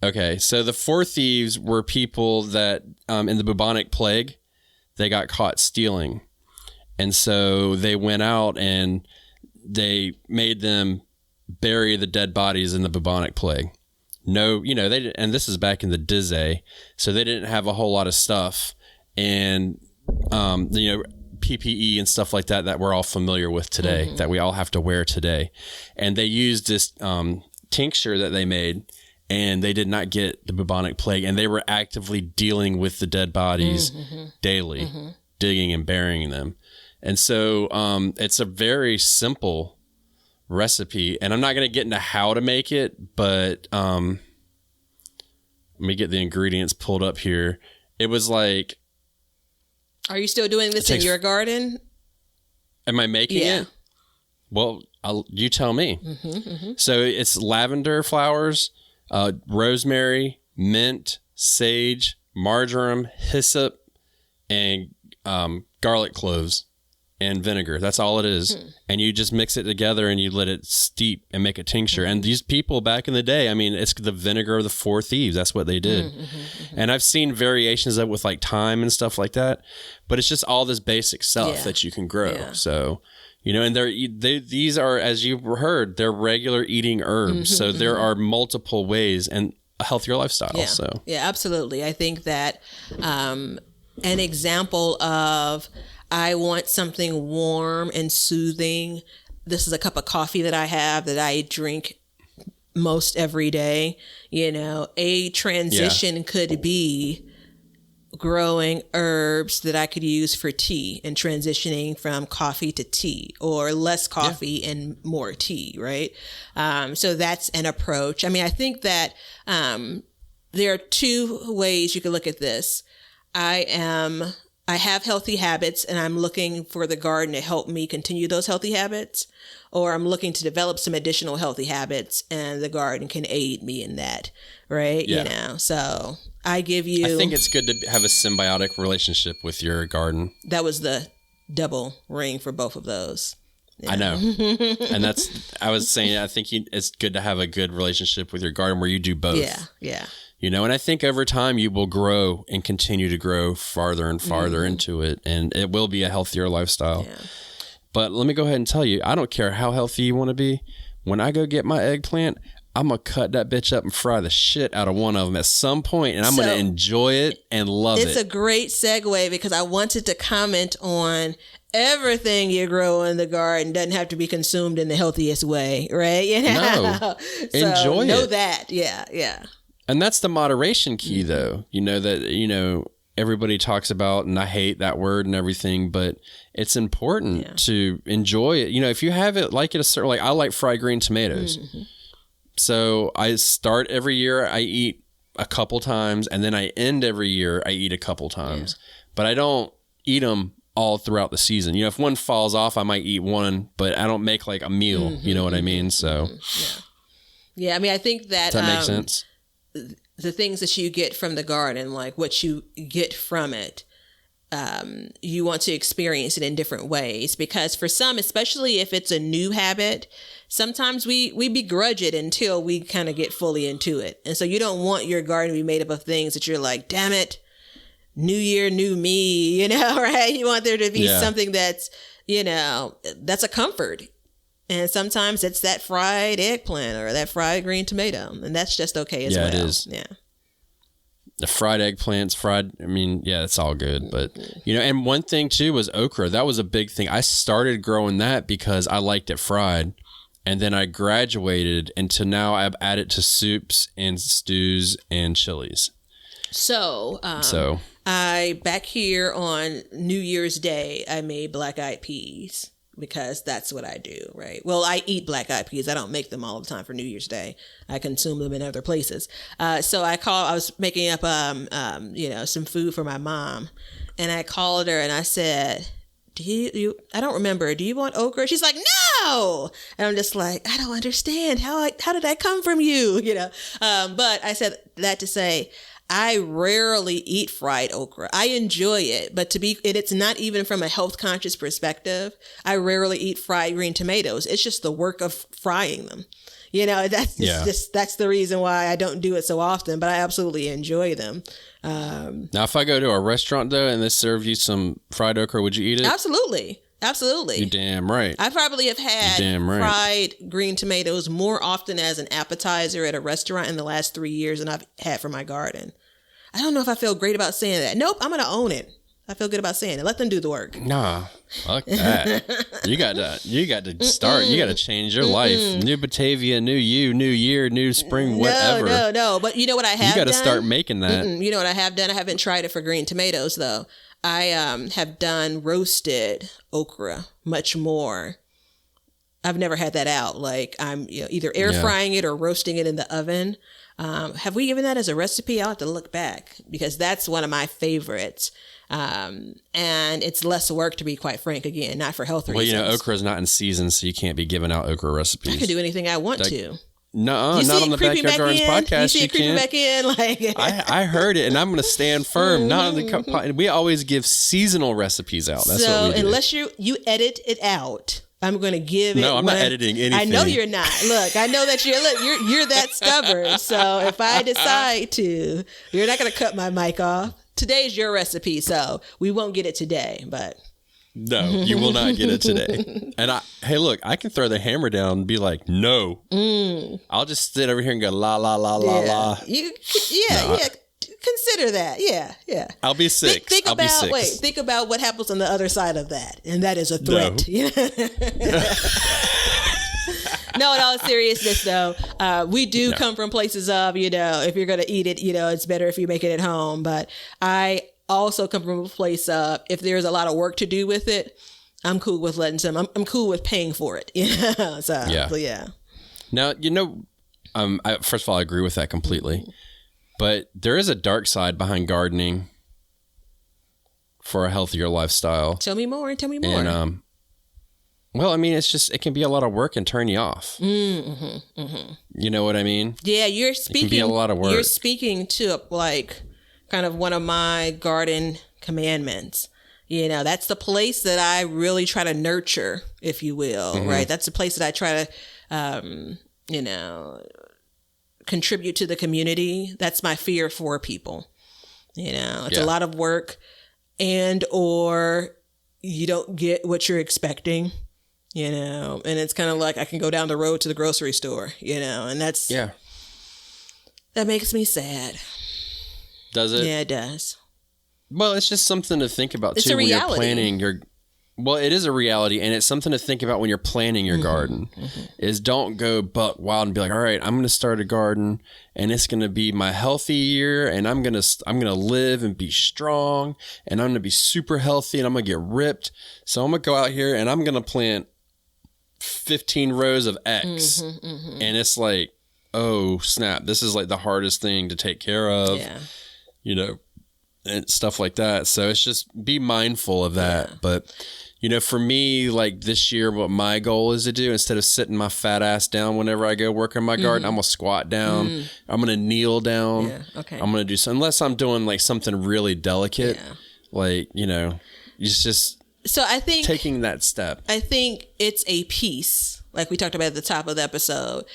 Okay, so the four thieves were people that in the bubonic plague, they got caught stealing. And so they went out and they made them bury the dead bodies in the bubonic plague. No, they didn't, and this is back in the Dizzy, so they didn't have a whole lot of stuff. And, PPE and stuff like that we're all familiar with today, that we all have to wear today. And they used this tincture that they made, and they did not get the bubonic plague, and they were actively dealing with the dead bodies daily, digging and burying them. And so it's a very simple recipe, and I'm not going to get into how to make it, but let me get the ingredients pulled up here. It was like...
Are you still doing this in your garden?
Am I making it? Well, you tell me. So it's lavender flowers, rosemary, mint, sage, marjoram, hyssop, and garlic cloves and vinegar. That's all it is. And you just mix it together and you let it steep and make a tincture. And these people back in the day, I mean, it's the vinegar of the four thieves. That's what they did. And I've seen variations of it with like thyme and stuff like that. But it's just all this basic stuff that you can grow. So, And these are, as you've heard, they're regular eating herbs. So there are multiple ways and a healthier lifestyle.
Yeah.
So
yeah, absolutely. I think that an example of I want something warm and soothing. This is a cup of coffee that I have that I drink most every day. A transition could be growing herbs that I could use for tea and transitioning from coffee to tea, or less coffee and more tea, right? So that's an approach. I mean, I think that there are two ways you could look at this. I have healthy habits and I'm looking for the garden to help me continue those healthy habits, or I'm looking to develop some additional healthy habits and the garden can aid me in that, right?
Yeah.
So I think
it's good to have a symbiotic relationship with your garden.
That was the double ring for both of those. Yeah.
I know. And I was saying, I think it's good to have a good relationship with your garden where you do both.
Yeah.
And I think over time you will grow and continue to grow farther and farther into it, and it will be a healthier lifestyle. Yeah. But let me go ahead and tell you, I don't care how healthy you want to be. When I go get my eggplant, I'm going to cut that bitch up and fry the shit out of one of them at some point, and I'm going to enjoy it and love it.
It's a great segue because I wanted to comment on everything you grow in the garden doesn't have to be consumed in the healthiest way, right?
No. Enjoy it.
Know that. Yeah.
And that's the moderation key, though. Everybody talks about, and I hate that word and everything, but it's important to enjoy it. If you have it, like I like fried green tomatoes. Mm-hmm. So I start every year, I eat a couple times, and then I end every year, I eat a couple times. Yeah. But I don't eat them all throughout the season. If one falls off, I might eat one, but I don't make like a meal. You know what I mean? So
yeah. I mean, I think that
does that make sense?
The things that you get from the garden, like what you get from it, you want to experience it in different ways, because for some, especially if it's a new habit, sometimes we begrudge it until we kind of get fully into it. And so you don't want your garden to be made up of things that you're like, damn it, new year, new me, right? You want there to be something that's, that's a comfort. And sometimes it's that fried eggplant or that fried green tomato, and that's just okay as well.
Yeah, it is.
Yeah.
The fried eggplants, it's all good. But, and one thing too was okra. That was a big thing. I started growing that because I liked it fried. And then I graduated into now I've added to soups and stews and chilies.
So I, back here on New Year's Day, I made black-eyed peas. Because that's what I do, right? Well, I eat black-eyed peas. I don't make them all the time for New Year's Day. I consume them in other places. So I was making up, some food for my mom, and I called her and I said, I don't remember. Do you want okra? She's like, no. And I'm just like, I don't understand. How did that come from you? But I said that to say, I rarely eat fried okra. I enjoy it, but it's not even from a health conscious perspective. I rarely eat fried green tomatoes. It's just the work of frying them. That's the reason why I don't do it so often, but I absolutely enjoy them.
Now, if I go to a restaurant though, and they serve you some fried okra, would you eat it?
Absolutely. You're
damn right.
I probably have had fried green tomatoes more often as an appetizer at a restaurant in the last 3 years than I've had for my garden. I don't know if I feel great about saying that. Nope, I'm going to own it. I feel good about saying it. Let them do the work.
Nah, fuck that. You got to start. You got to change your life. New Batavia, new you, new year, new spring, whatever.
No. But you know what I have done?
You got to start making that.
You know what I have done? I haven't tried it for green tomatoes, though. I have done roasted okra much more. I've never had that out. Like I'm either air frying it or roasting it in the oven. Have we given that as a recipe? I'll have to look back because that's one of my favorites. And it's less work, to be quite frank, again, not for health reasons.
Well, okra is not in season, so you can't be giving out okra recipes.
I can do anything I want to.
No, not on the Backyard Gardens podcast.
You see it creeping back in? Like
I heard it, and I'm going to stand firm. Not on the. We always give seasonal recipes out. That's what we do.
Unless you edit it out, I'm going to give it.
No, I'm not editing anything.
I know you're not. Look, I know that you're that stubborn. So if I decide to, you're not going to cut my mic off. Today's your recipe, so we won't get it today. But
No, you will not get it today. And hey, look, I can throw the hammer down and be like, no. I'll just sit over here and go, la, la, la, la, la.
Consider that. Yeah.
I'll be 6.
Think about what happens on the other side of that. And that is a threat. No, in all seriousness, though, we do come from places of, if you're going to eat it, it's better if you make it at home. But I also come from a place of, if there's a lot of work to do with it, I'm cool with I'm cool with paying for it. So yeah.
Now, first of all, I agree with that completely. But there is a dark side behind gardening for a healthier lifestyle.
Tell me more.
And, well, I mean, it can be a lot of work and turn you off. You know what I mean?
Yeah, it can be a lot of work. You're speaking to like kind of one of my garden commandments. That's the place that I really try to nurture, if you will, right? That's the place that I try to, contribute to the community. That's my fear for people. It's a lot of work, or you don't get what you're expecting, and it's kind of like I can go down the road to the grocery store, and that makes me sad.
Does it?
Yeah, it does.
Well, it's just something to think about
it's
too
when
you're planning well, it is a reality, and it's something to think about when you're planning your garden. Is don't go buck wild and be like, all right, I'm going to start a garden, and it's going to be my healthy year, and I'm going to live and be strong, and I'm going to be super healthy, and I'm going to get ripped. So I'm going to go out here, and I'm going to plant 15 rows of X, and it's like, oh snap, this is like the hardest thing to take care of, and stuff like that. So it's just be mindful of that. But for me, like this year, what my goal is to do, instead of sitting my fat ass down whenever I go work in my garden, I'm gonna squat down. I'm gonna kneel down.
Yeah, okay.
I'm gonna do something, unless I'm doing like something really delicate, like it's just.
So I think
taking that step.
I think it's a piece, like we talked about at the top of the episode.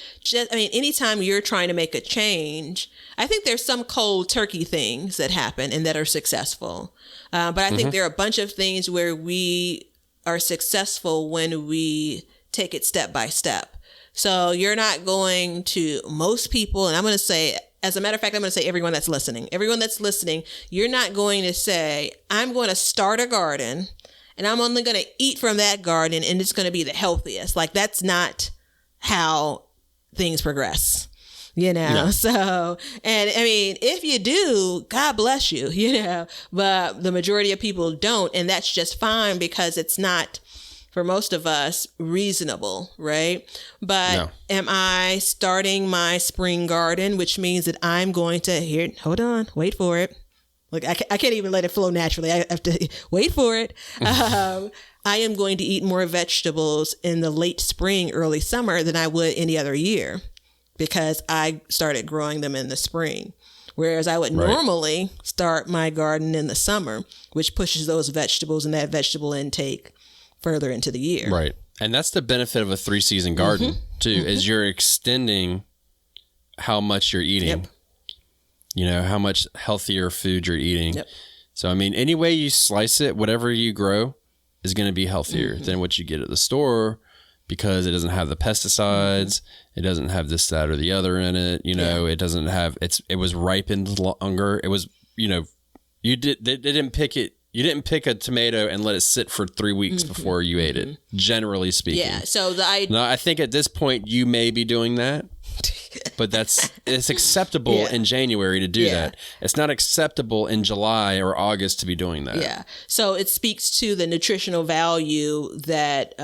Anytime you're trying to make a change, I think there's some cold turkey things that happen and that are successful. But I think there are a bunch of things where we are successful when we take it step by step. So you're not going to, most people, and I'm going to say, as a matter of fact, I'm going to say everyone that's listening, you're not going to say, I'm going to start a garden and I'm only going to eat from that garden and it's going to be the healthiest. Like, that's not how things progress.
No.
So, and if you do, God bless you, but the majority of people don't. And that's just fine, because it's not, for most of us, reasonable, right? But am I starting my spring garden, which means that I'm going to, hold on, wait for it. Look, I can't even let it flow naturally. I have to wait for it. I am going to eat more vegetables in the late spring, early summer than I would any other year, because I started growing them in the spring. Whereas I would normally start my garden in the summer, which pushes those vegetables and that vegetable intake further into the year.
Right. And that's the benefit of a 3-season garden too, is you're extending how much you're eating. How much healthier food you're eating. So, any way you slice it, whatever you grow is going to be healthier than what you get at the store, because it doesn't have the pesticides. It doesn't have this, that, or the other in it. It doesn't have, it was ripened longer. It was, they didn't pick it. You didn't pick a tomato and let it sit for 3 weeks before you ate it, generally speaking.
Yeah. So
now, I think at this point you may be doing that, but it's acceptable in January to do that. It's not acceptable in July or August to be doing that.
Yeah. So it speaks to the nutritional value that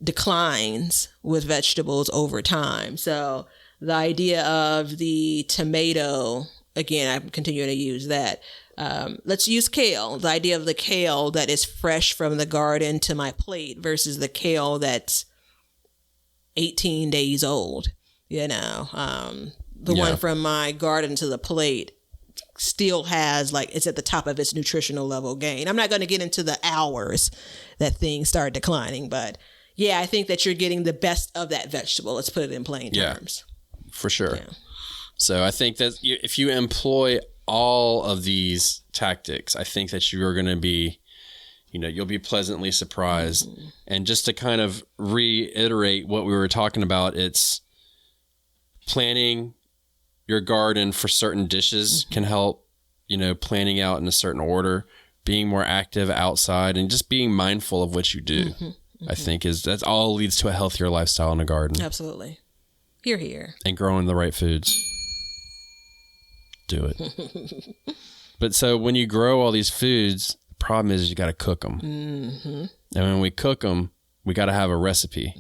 declines with vegetables over time. So the idea of the tomato, again, I'm continuing to use that. Let's use kale. The idea of the kale that is fresh from the garden to my plate versus the kale that's 18 days old. The one from my garden to the plate still has, like, it's at the top of its nutritional level gain. I'm not going to get into the hours that things start declining, but I think that you're getting the best of that vegetable. Let's put it in plain terms.
For sure. Yeah. So I think that if you employ all of these tactics, I think that you are going to be, you'll be pleasantly surprised. And just to kind of reiterate what we were talking about, it's planning your garden for certain dishes can help, planning out in a certain order, being more active outside, and just being mindful of what you do. I think that's all leads to a healthier lifestyle in a garden.
Absolutely. Hear, hear.
And growing the right foods. Do it. But so when you grow all these foods, the problem is you got to cook them. And when we cook them, we got to have a recipe.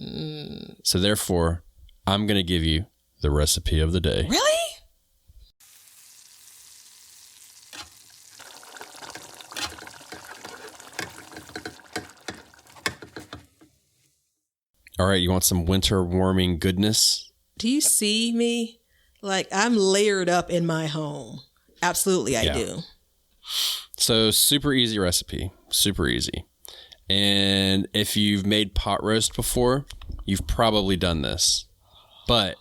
So therefore, I'm going to give you the recipe of the day.
Really?
All right, you want some winter warming goodness?
Do you see me? Like, I'm layered up in my home. Absolutely, I do.
So super easy recipe, super easy. And if you've made pot roast before, you've probably done this. But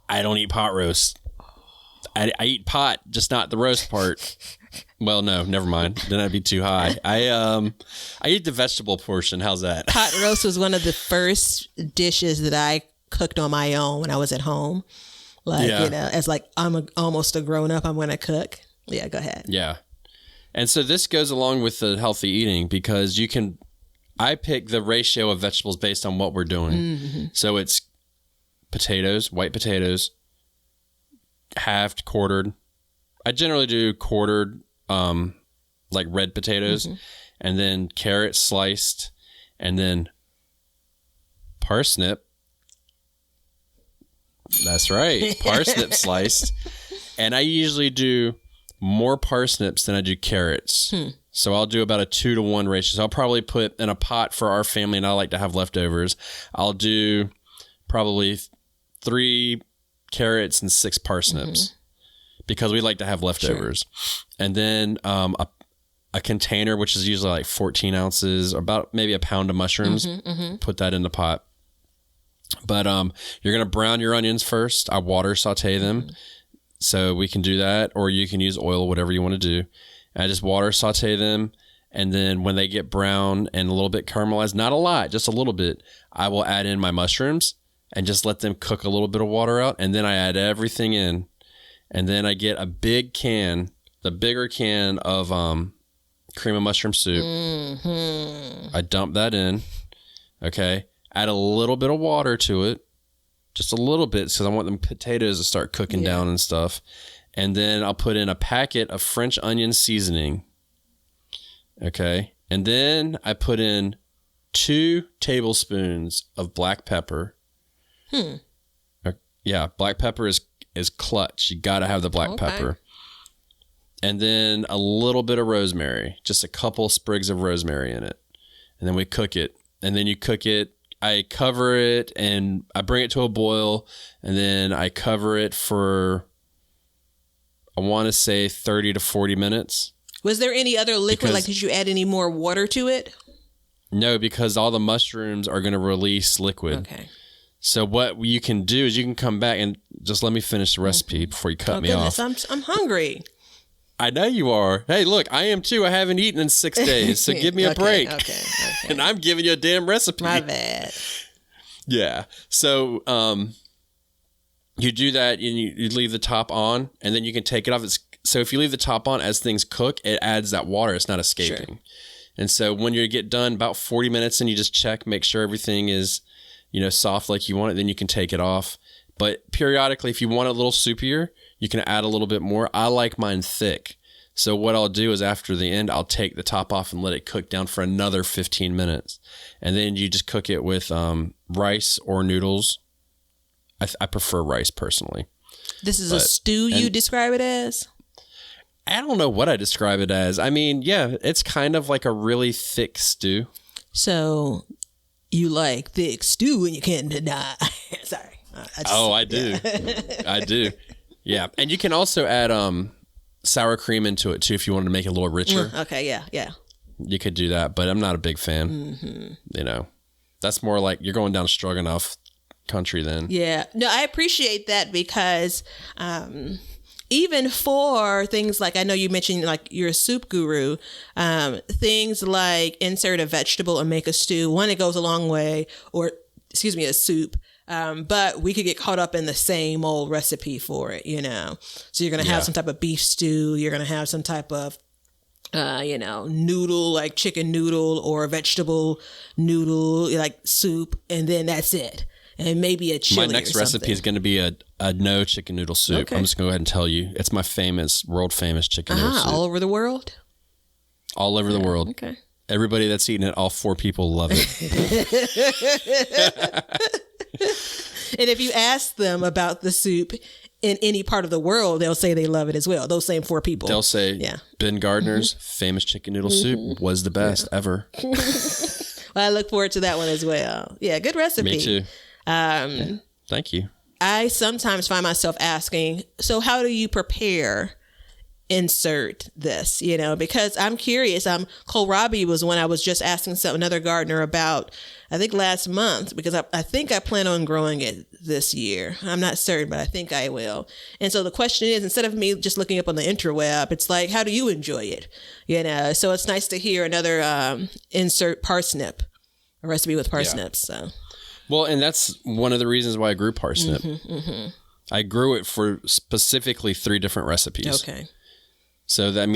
I don't eat pot roast. I eat pot, just not the roast part. Well, no, never mind. Then I'd be too high. I eat the vegetable portion. How's that?
Pot roast was one of the first dishes that I cooked on my own when I was at home. Like, as like almost a grown up, I'm going to cook. Yeah, go ahead.
Yeah. And so this goes along with the healthy eating because I pick the ratio of vegetables based on what we're doing. So it's potatoes, white potatoes, halved, quartered. I generally do quartered, like red potatoes, and then carrot sliced, and then parsnip. That's right, parsnip sliced. And I usually do more parsnips than I do carrots. So I'll do about a 2-to-1 ratio. So I'll probably put in a pot for our family, and I like to have leftovers. I'll do probably 3 carrots and 6 parsnips because we like to have leftovers. Sure. And then a container, which is usually like 14 ounces, about maybe a pound of mushrooms. Put that in the pot. But you're going to brown your onions first. I water saute them. So we can do that, or you can use oil, whatever you want to do. And I just water saute them. And then when they get brown and a little bit caramelized, not a lot, just a little bit, I will add in my mushrooms and just let them cook a little bit of water out. And then I add everything in. And then I get a big can, the bigger can of cream of mushroom soup. I dump that in. Okay. Add a little bit of water to it. Just a little bit, because I want them potatoes to start cooking down and stuff. And then I'll put in a packet of French onion seasoning. Okay. And then I put in 2 tablespoons of black pepper. Yeah, black pepper is clutch. You got to have the black pepper. And then a little bit of rosemary, just a couple sprigs of rosemary in it. And then we cook it. And then you cook it. I cover it and I bring it to a boil, and then I cover it for, I want to say 30 to 40 minutes. Was there any other liquid? Like, did you add any more water to it? No, because all the mushrooms are going to release liquid. Okay. So what you can do is you can come back and just let me finish the recipe before you cut me off. I'm hungry. I know you are. Hey, look, I am too. I haven't eaten in 6 days, so give me a break. Okay. And I'm giving you a damn recipe. My bad. Yeah. So you do that, and you leave the top on, and then you can take it off. So if you leave the top on, as things cook, it adds that water. It's not escaping. Sure. And so when you get done, about 40 minutes, and you just check, make sure everything is, soft like you want it, then you can take it off. But periodically, if you want it a little soupier, you can add a little bit more. I like mine thick. So what I'll do is after the end, I'll take the top off and let it cook down for another 15 minutes. And then you just cook it with rice or noodles. I prefer rice personally. This is a stew you describe it as? I don't know what I describe it as. I mean, yeah, it's kind of like a really thick stew. So you like thick stew and you can't deny. Sorry. I do. I do. Yeah. And you can also add sour cream into it too if you wanted to make it a little richer. Okay. Yeah. You could do that, but I'm not a big fan. That's more like you're going down stroganoff country then. Yeah. No, I appreciate that because
even for things like, I know you mentioned like you're a soup guru, things like insert a vegetable and make a stew. One, it goes a long way, or excuse me, a soup. But we could get caught up in the same old recipe for it, you know. So you're going to have some type of beef stew. You're going to have some type of, noodle, like chicken noodle or vegetable noodle, like soup. And then that's it. And maybe a chili.
My next recipe is going to be a no chicken noodle soup. Okay. I'm just going to go ahead and tell you. It's my world famous chicken noodle soup.
All over the world?
All over the world.
Okay.
Everybody that's eaten it, all 4 people love it.
And if you ask them about the soup in any part of the world, they'll say they love it as well. Those same 4 people.
They'll say, Ben Gardner's famous chicken noodle soup was the best ever.
Well, I look forward to that one as well. Yeah, good recipe.
Me too. Thank you.
I sometimes find myself asking, so how do you prepare insert this, because I'm curious. Kohlrabi was one I was just asking another gardener about, I think last month, because I think I plan on growing it this year. I'm not certain, but I think I will. And so the question is, instead of me just looking up on the interweb, it's like, how do you enjoy it? So it's nice to hear another insert parsnip, a recipe with parsnips. So.
Well, and that's one of the reasons why I grew parsnip. I grew it for specifically 3 different recipes.
Okay.
So that,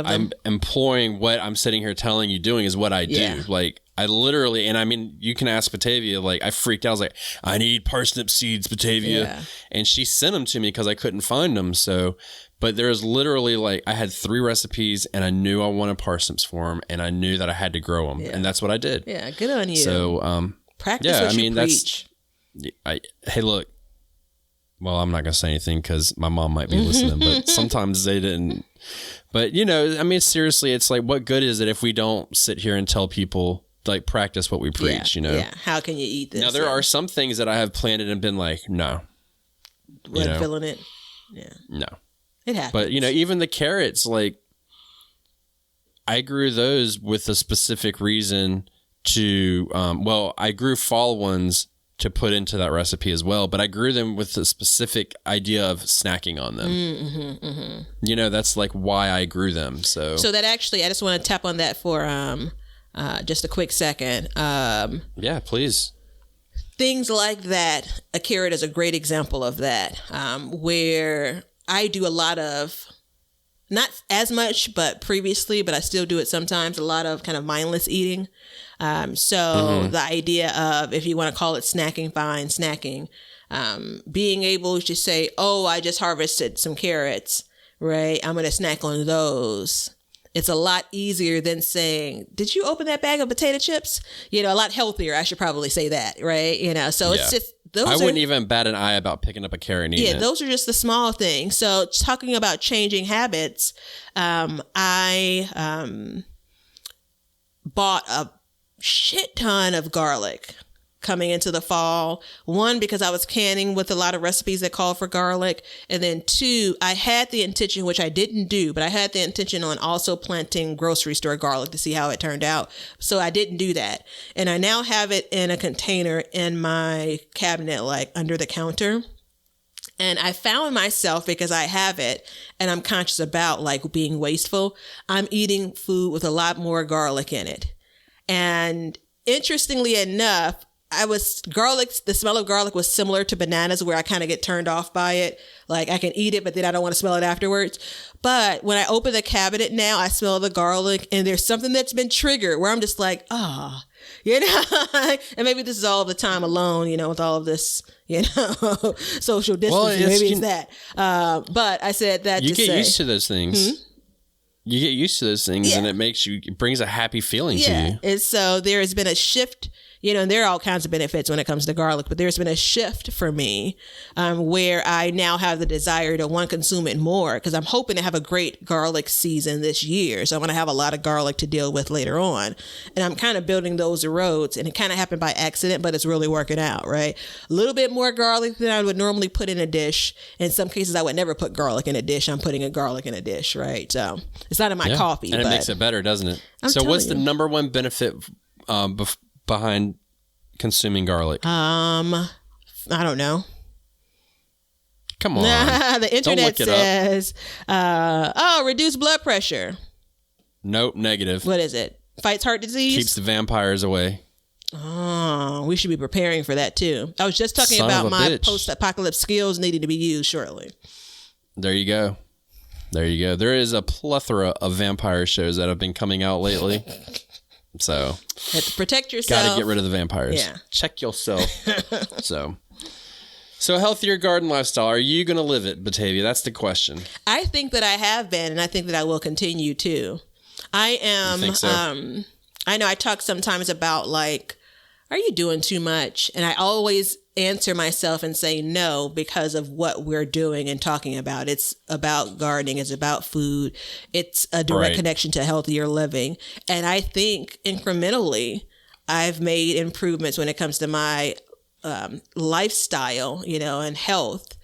I'm employing what I'm sitting here telling you doing is what I do. Yeah. Like I literally, and you can ask Batavia, like I freaked out. I was like, I need parsnip seeds, Batavia. Yeah. And she sent them to me because I couldn't find them. So, but there's literally like, I had 3 recipes and I knew I wanted parsnips for them and I knew that I had to grow them. Yeah. And that's what I did.
Yeah. Good on you.
So,
practice what you preach.
Hey, look, well, I'm not going to say anything because my mom might be listening, but sometimes they didn't. But, seriously, it's like, what good is it if we don't sit here and tell people, like, practice what we preach, Yeah,
how can you eat this?
Now, there are some things that I have planted and been like, no.
Feeling it? Yeah.
No.
It happens.
But, even the carrots, like, I grew those with a specific reason to, I grew fall ones to put into that recipe as well, but I grew them with a specific idea of snacking on them. That's like why I grew them. So
that actually, I just want to tap on that for just a quick second.
Yeah, please.
Things like that, a carrot is a great example of that, where I do a lot of, not as much, but previously, but I still do it sometimes, a lot of kind of mindless eating. The idea of, if you want to call it snacking, fine, snacking, being able to say, oh, I just harvested some carrots, right? I'm going to snack on those. It's a lot easier than saying, did you open that bag of potato chips? A lot healthier. I should probably say that, right? So it's just,
I wouldn't even bat an eye about picking up a carrot and eating it.
Those are just the small things. So talking about changing habits, I bought a shit ton of garlic coming into the fall. 1, because I was canning with a lot of recipes that call for garlic. And then 2, I had the intention, which I didn't do, but I had the intention on also planting grocery store garlic to see how it turned out. So I didn't do that. And I now have it in a container in my cabinet, like under the counter. And I found myself, because I have it and I'm conscious about like being wasteful, I'm eating food with a lot more garlic in it. And interestingly enough, the smell of garlic was similar to bananas, where I kind of get turned off by it. Like I can eat it, but then I don't want to smell it afterwards. But when I open the cabinet now, I smell the garlic and there's something that's been triggered where I'm just like, and maybe this is all the time alone, with all of this, social distancing. Well, maybe it's that. But I said that
you get used to those things. You get used to those things and it brings a happy feeling to you.
And so there has been a shift, and there are all kinds of benefits when it comes to garlic, but there's been a shift for me where I now have the desire to consume it more, because I'm hoping to have a great garlic season this year. So I'm going to have a lot of garlic to deal with later on. And I'm kind of building those roads, and it kind of happened by accident, but it's really working out, right? A little bit more garlic than I would normally put in a dish. In some cases, I would never put garlic in a dish. I'm putting a garlic in a dish, right? So it's not in my coffee.
And it makes it better, doesn't it? So what's the number one benefit behind consuming garlic?
I don't know.
Come on.
The internet says, reduce blood pressure.
Nope, negative.
What is it? Fights heart disease?
Keeps the vampires away.
Oh, we should be preparing for that too. I was just talking about my post-apocalypse skills needing to be used shortly.
There you go. There is a plethora of vampire shows that have been coming out lately. So,
have to protect yourself.
Got to get rid of the vampires.
Yeah.
Check yourself. So a healthier garden lifestyle. Are you going to live it, Batavia? That's the question.
I think that I have been, and I think that I will continue to. I am.
You think so?
I know I talk sometimes about like, are you doing too much? And I always answer myself and say no because of what we're doing and talking about. It's about gardening. It's about food. It's a direct connection to healthier living. And I think incrementally, I've made improvements when it comes to my lifestyle, and health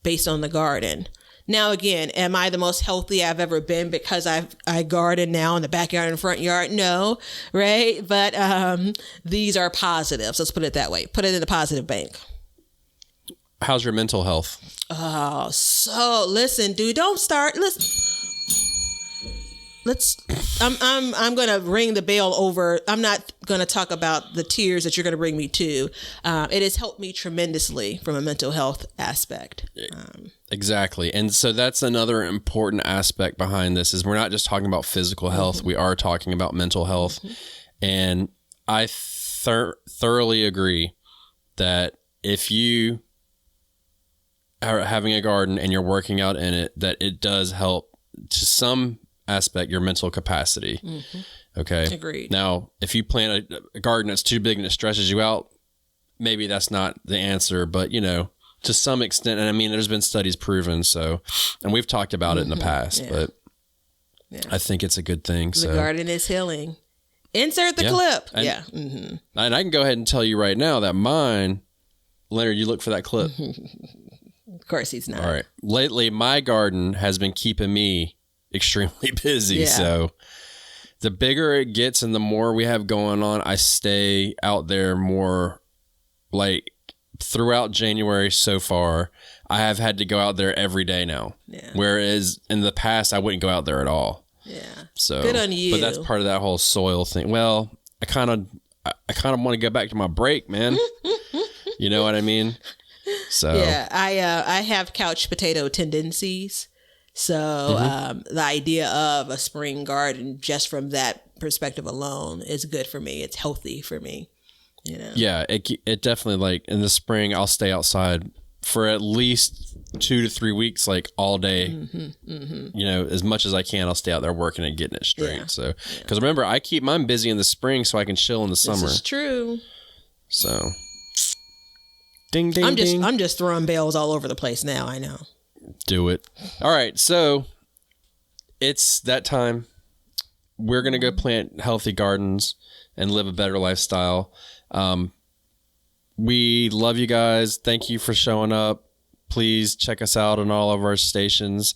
based on the garden. Now, again, am I the most healthy I've ever been because I garden now in the backyard and front yard? No, right? But these are positives. Let's put it that way. Put it in the positive bank.
How's your mental health?
Oh, so listen, dude, don't start. I'm going to ring the bell over. I'm not going to talk about the tears that you're going to bring me to. It has helped me tremendously from a mental health aspect.
Exactly. And so that's another important aspect behind this is we're not just talking about physical health. We are talking about mental health. And I thoroughly agree that if you are having a garden and you're working out in it, that it does help to some aspect your mental capacity. Okay.
Agreed.
Now, if you plant a garden that's too big and it stresses you out, maybe that's not the answer, but to some extent, and I mean, there's been studies proven, so, and we've talked about it in the past, but I think it's a good thing.
The garden is healing. Insert the clip.
And, and I can go ahead and tell you right now that mine, Leonard, you look for that clip.
Of course he's not.
All right. Lately, my garden has been keeping me extremely busy. So the bigger it gets and the more we have going on, I stay out there more. Like throughout January so far, I have had to go out there every day now. Yeah. Whereas in the past, I wouldn't go out there at all.
Yeah.
So
good on you.
But that's part of that whole soil thing. Well, I kind of want to go back to my break, man. You know what I mean? So
yeah, I have couch potato tendencies. So the idea of a spring garden just from that perspective alone is good for me. It's healthy for me.
Yeah, it definitely, like in the spring, I'll stay outside for at least 2 to 3 weeks, like all day. As much as I can, I'll stay out there working and getting it straight. Yeah. So, because remember, I keep mine busy in the spring so I can chill in the summer.
This is true.
So, ding, ding,
I'm just throwing bells all over the place now. I know.
Do it. All right, so it's that time. We're gonna go plant healthy gardens and live a better lifestyle. We love you guys. Thank you for showing up. Please check us out on all of our stations.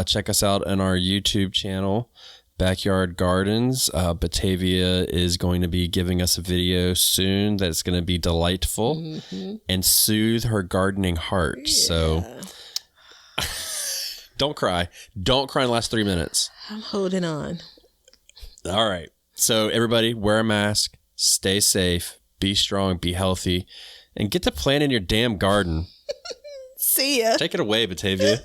Check us out on our YouTube channel, Backyard Gardens. Batavia is going to be giving us a video soon that's going to be delightful and soothe her gardening heart. Yeah. So don't cry. Don't cry in the last 3 minutes.
I'm holding on.
All right. So everybody, wear a mask, stay safe, be strong, be healthy, and get to plant in your damn garden.
See ya.
Take it away, Batavia.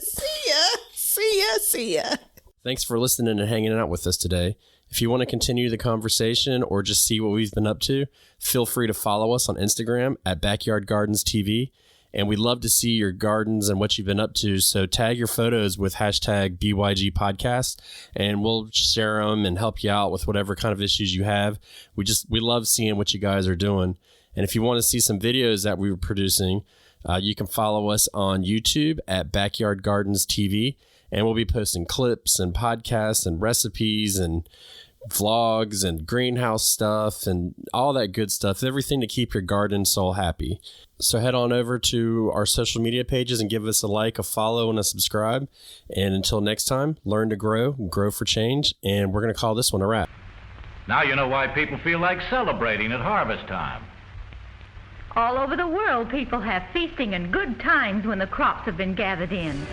See ya.
Thanks for listening and hanging out with us today. If you want to continue the conversation or just see what we've been up to, feel free to follow us on Instagram at Backyard Gardens TV. And we'd love to see your gardens and what you've been up to. So tag your photos with hashtag BYG podcast and we'll share them and help you out with whatever kind of issues you have. We love seeing what you guys are doing. And if you want to see some videos that we were producing, you can follow us on YouTube at Backyard Gardens TV. And we'll be posting clips and podcasts and recipes and vlogs and greenhouse stuff and all that good stuff, everything to keep your garden soul happy. So head on over to our social media pages and give us a like, a follow, and a subscribe. And until next time, learn to grow for change. And we're going to call this one a wrap.
Now you know why people feel like celebrating at harvest time.
All over the world, people have feasting and good times when the crops have been gathered in.